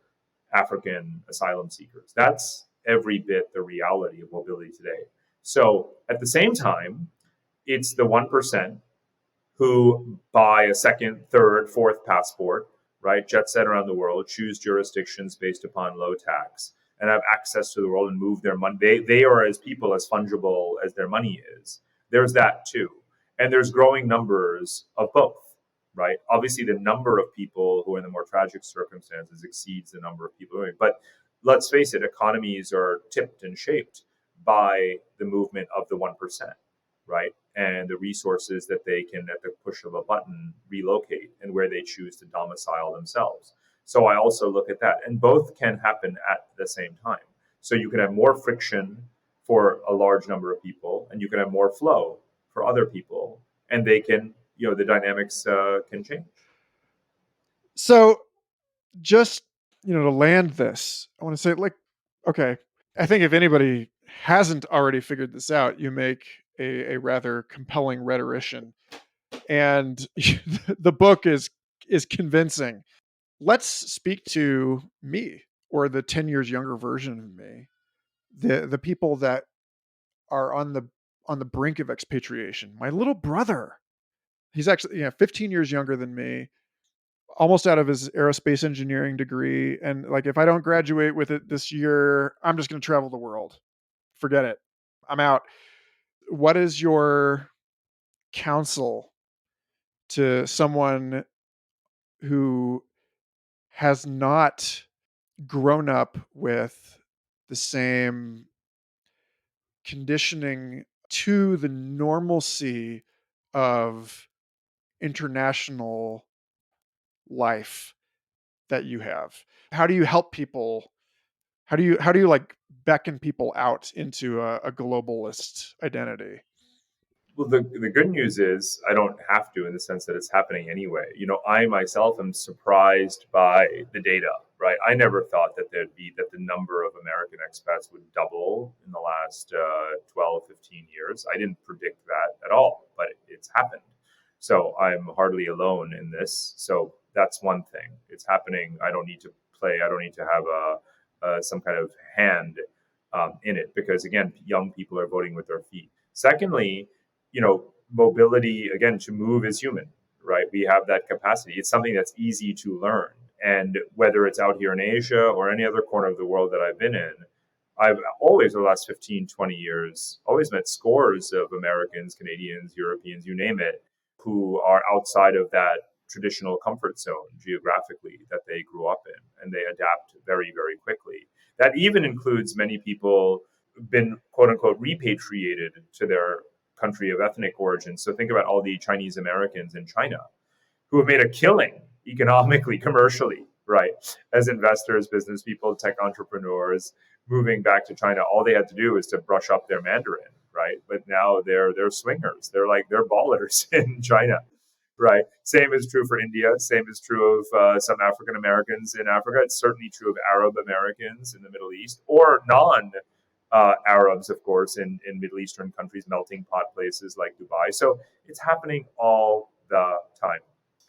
African asylum seekers. That's every bit the reality of mobility today. So at the same time, it's the 1% who buy a second, third, fourth passport, right? Jet set around the world, choose jurisdictions based upon low tax, and have access to the world and move their money. They are as people as fungible as their money is. There's that too. And there's growing numbers of both, right? Obviously, the number of people who are in the more tragic circumstances exceeds the number of people. But let's face it, economies are tipped and shaped by the movement of the 1%, right? And the resources that they can, at the push of a button, relocate and where they choose to domicile themselves. So I also look at that. And both can happen at the same time. So you can have more friction for a large number of people, and you can have more flow for other people, and they can, the dynamics can change. So just, to land this, I want to say, okay, I think if anybody hasn't already figured this out, you make a rather compelling rhetorician, and the book is convincing. Let's speak to me, or the 10 years younger version of me, the people that are on the brink of expatriation. My little brother, he's actually 15 years younger than me, almost out of his aerospace engineering degree, and if I don't graduate with it this year, I'm just going to travel the world. Forget it. I'm out. What is your counsel to someone who has not grown up with the same conditioning to the normalcy of international life that you have? How do you help people? How do you beckon people out into a globalist identity? Well, the good news is I don't have to, in the sense that it's happening anyway. I myself am surprised by the data, right? I never thought that the number of American expats would double in the last 12, 15 years. I didn't predict that at all, but it's happened. So I'm hardly alone in this. So that's one thing. It's happening. I don't need to play. I don't need to have some kind of hand in it, because, again, young people are voting with their feet. Secondly, mobility, again, to move is human, right? We have that capacity. It's something that's easy to learn. And whether it's out here in Asia or any other corner of the world that I've been in, I've always, over the last 15, 20 years, always met scores of Americans, Canadians, Europeans, you name it, who are outside of that traditional comfort zone geographically that they grew up in, and they adapt very, very quickly. That even includes many people who've been, quote unquote, repatriated to their country of ethnic origin. So think about all the Chinese Americans in China who have made a killing economically, commercially, right? As investors, business people, tech entrepreneurs moving back to China. All they had to do is to brush up their Mandarin, right? But now they're swingers. They're ballers in China, right? Same is true for India. Same is true of some African Americans in Africa. It's certainly true of Arab Americans in the Middle East, or Arabs, of course, in Middle Eastern countries, melting pot places like Dubai. So it's happening all the time.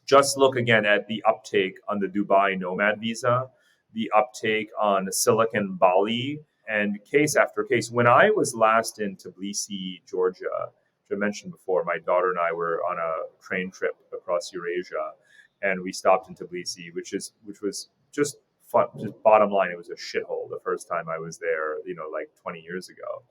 Just look again at the uptake on the Dubai nomad visa, the uptake on Silicon Valley, and case after case. When I was last in Tbilisi, Georgia, which I mentioned before, my daughter and I were on a train trip across Eurasia, and we stopped in Tbilisi, which was just fun. Just bottom line, it was a shithole the first time I was there, like 20 years ago.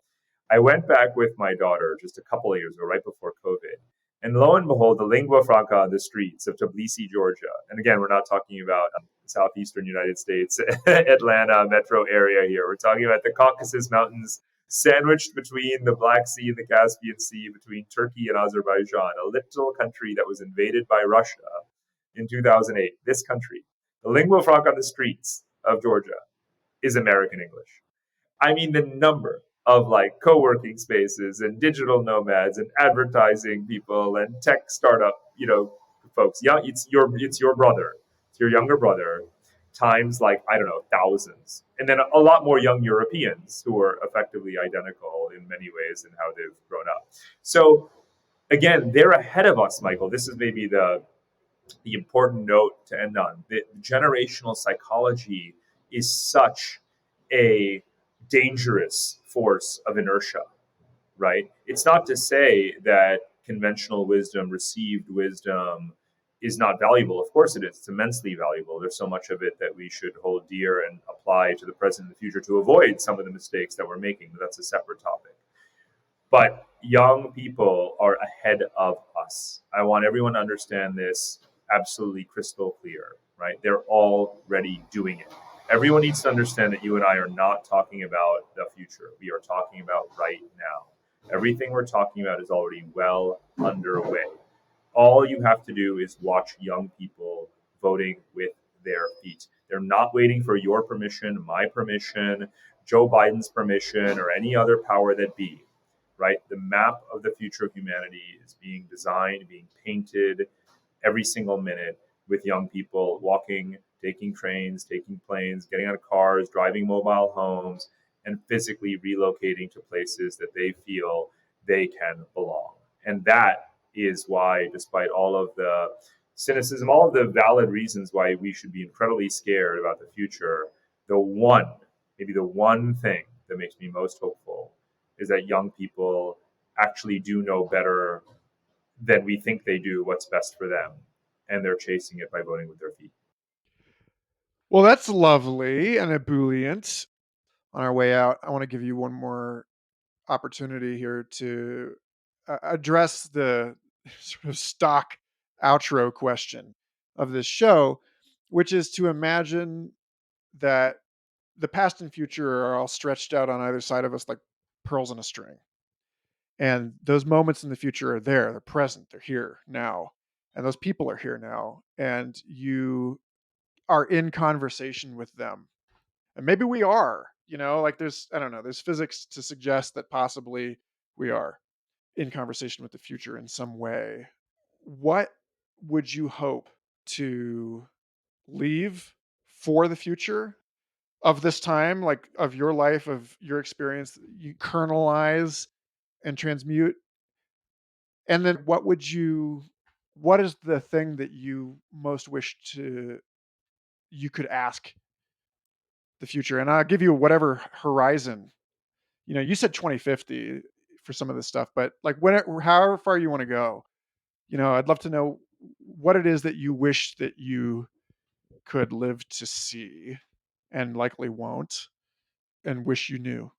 I went back with my daughter just a couple of years ago, right before COVID. And lo and behold, the lingua franca on the streets of Tbilisi, Georgia. And again, we're not talking about southeastern United States, Atlanta metro area here. We're talking about the Caucasus Mountains sandwiched between the Black Sea and the Caspian Sea, between Turkey and Azerbaijan, a little country that was invaded by Russia in 2008. This country, the lingua franca on the streets of Georgia is American English. I mean, the number of like co-working spaces and digital nomads and advertising people and tech startup, folks. Yeah, it's your brother, it's your younger brother, times like I don't know, thousands, and then a lot more young Europeans who are effectively identical in many ways in how they've grown up. So again, they're ahead of us, Michael. This is maybe the important note to end on. The generational psychology is such a dangerous force of inertia, right? It's not to say that conventional wisdom, received wisdom, is not valuable. Of course it is. It's immensely valuable. There's so much of it that we should hold dear and apply to the present and the future to avoid some of the mistakes that we're making. But that's a separate topic. But young people are ahead of us. I want everyone to understand this absolutely crystal clear, right? They're already doing it. Everyone needs to understand that you and I are not talking about the future. We are talking about right now. Everything we're talking about is already well underway. All you have to do is watch young people voting with their feet. They're not waiting for your permission, my permission, Joe Biden's permission, or any other power that be, right? The map of the future of humanity is being designed, being painted every single minute with young people walking, taking trains, taking planes, getting out of cars, driving mobile homes, and physically relocating to places that they feel they can belong. And that is why, despite all of the cynicism, all of the valid reasons why we should be incredibly scared about the future, maybe the one thing that makes me most hopeful is that young people actually do know better than we think they do what's best for them. And they're chasing it by voting with their feet. Well, that's lovely and ebullient. On our way out, I want to give you one more opportunity here to address the sort of stock outro question of this show, which is to imagine that the past and future are all stretched out on either side of us like pearls on a string. And those moments in the future are there, they're present, they're here now. And those people are here now. And you are in conversation with them. And maybe we are, like I don't know, there's physics to suggest that possibly we are in conversation with the future in some way. What would you hope to leave for the future of this time, like of your life, of your experience, you kernelize and transmute? And then what is the thing that you most wish you could ask the future? And I'll give you whatever horizon. You said 2050 for some of this stuff, but like however far you want to go, I'd love to know what it is that you wish that you could live to see and likely won't, and wish you knew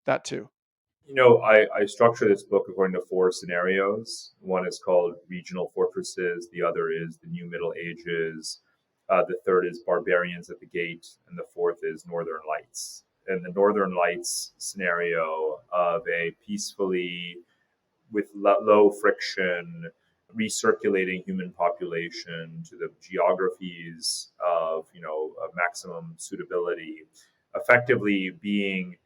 that too. I structure this book according to four scenarios. One is called Regional Fortresses. The other is the New Middle Ages. The third is Barbarians at the Gate. And the fourth is Northern Lights. And the Northern Lights scenario of a peacefully, with low friction, recirculating human population to the geographies of, maximum suitability, effectively being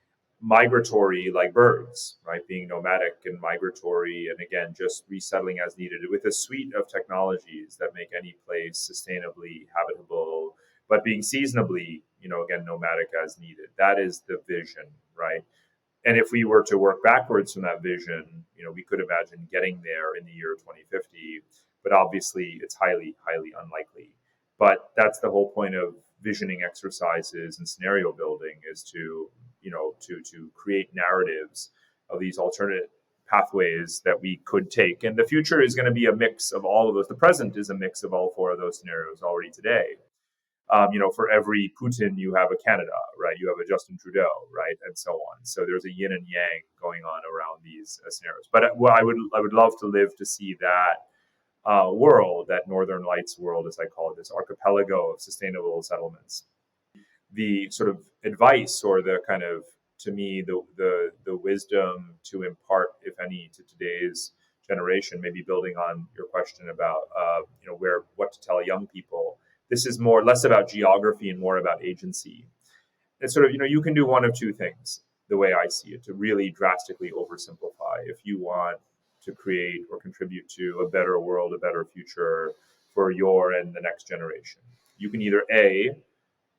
migratory like birds, right? Being nomadic and migratory, and again, just resettling as needed with a suite of technologies that make any place sustainably habitable, but being seasonably, again, nomadic as needed. That is the vision, right? And if we were to work backwards from that vision, we could imagine getting there in the year 2050, but obviously it's highly, highly unlikely. But that's the whole point of visioning exercises and scenario building, is to create narratives of these alternate pathways that we could take. And the future is going to be a mix of all of those. The present is a mix of all four of those scenarios already today. For every Putin, you have a Canada, right? You have a Justin Trudeau, right? And so on. So there's a yin and yang going on around these scenarios. But I would love to live to see that world, that Northern Lights world, as I call it, this archipelago of sustainable settlements. The sort of advice, or the kind of, to me, the wisdom to impart, if any, to today's generation, maybe building on your question about what to tell young people. This is less about geography and more about agency. It's sort of, you can do one of two things, the way I see it, to really drastically oversimplify. If you want to create or contribute to a better world, a better future for your and the next generation, you can either A,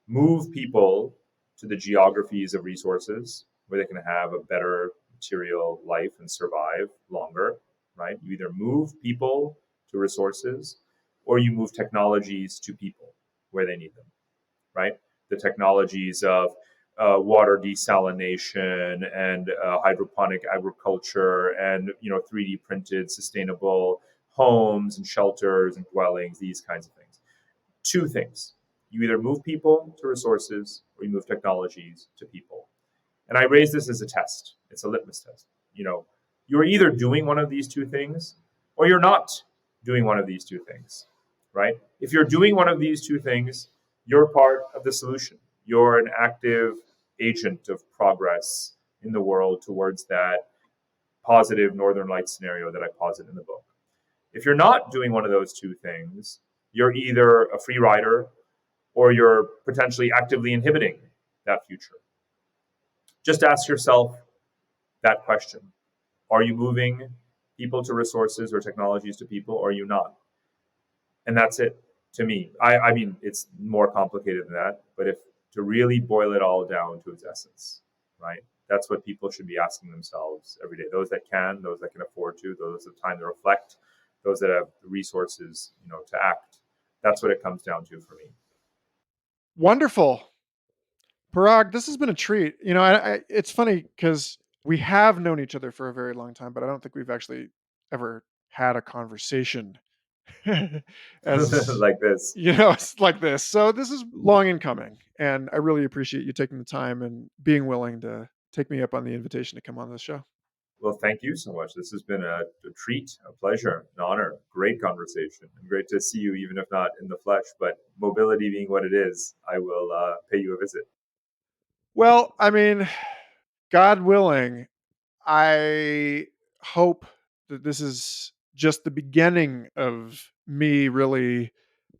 move people to the geographies of resources where they can have a better material life and survive longer, right? You either move people to resources, or you move technologies to people where they need them, right? The technologies of water desalination and hydroponic agriculture and 3D printed sustainable homes and shelters and dwellings, these kinds of things. Two things. You either move people to resources, or you move technologies to people. And I raise this as a test. It's a litmus test. You're either doing one of these two things, or you're not doing one of these two things, right? If you're doing one of these two things, you're part of the solution. You're an active agent of progress in the world towards that positive Northern Lights scenario that I posit in the book. If you're not doing one of those two things, you're either a free rider, or you're potentially actively inhibiting that future. Just ask yourself that question. Are you moving people to resources or technologies to people, or are you not? And that's it to me. I mean, it's more complicated than that, but if to really boil it all down to its essence, right? That's what people should be asking themselves every day. Those that can, those that can afford to, those that have time to reflect, those that have the resources, to act. That's what it comes down to for me. Wonderful. Parag, this has been a treat. It's funny because we have known each other for a very long time, but I don't think we've actually ever had a conversation as like this. It's like this. So this is long in coming, and I really appreciate you taking the time and being willing to take me up on the invitation to come on this show. Well, thank you so much. This has been a treat, a pleasure, an honor, great conversation, and great to see you, even if not in the flesh. But mobility being what it is, I will pay you a visit. Well, I mean, God willing, I hope that this is just the beginning of me really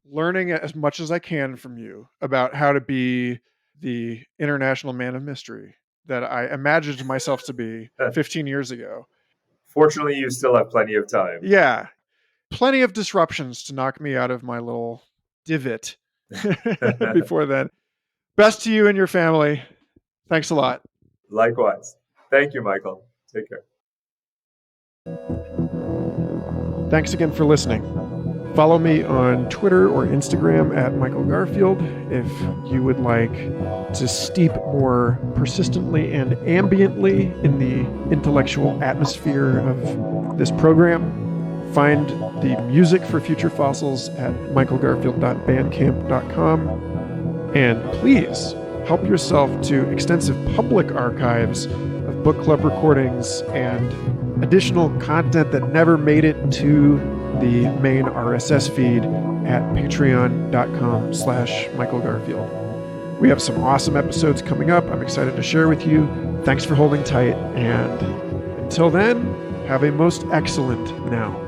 learning as much as I can from you about how to be the international man of mystery that I imagined myself to be 15 years ago. Fortunately, you still have plenty of time. Yeah. Plenty of disruptions to knock me out of my little divot before then. Best to you and your family. Thanks a lot. Likewise. Thank you, Michael. Take care. Thanks again for listening. Follow me on Twitter or Instagram at Michael Garfield if you would like to steep more persistently and ambiently in the intellectual atmosphere of this program. Find the music for Future Fossils at michaelgarfield.bandcamp.com. And please help yourself to extensive public archives of book club recordings and additional content that never made it to the main RSS feed at patreon.com/michaelgarfield. We have some awesome episodes coming up. I'm excited to share with you. Thanks for holding tight. And until then, have a most excellent now.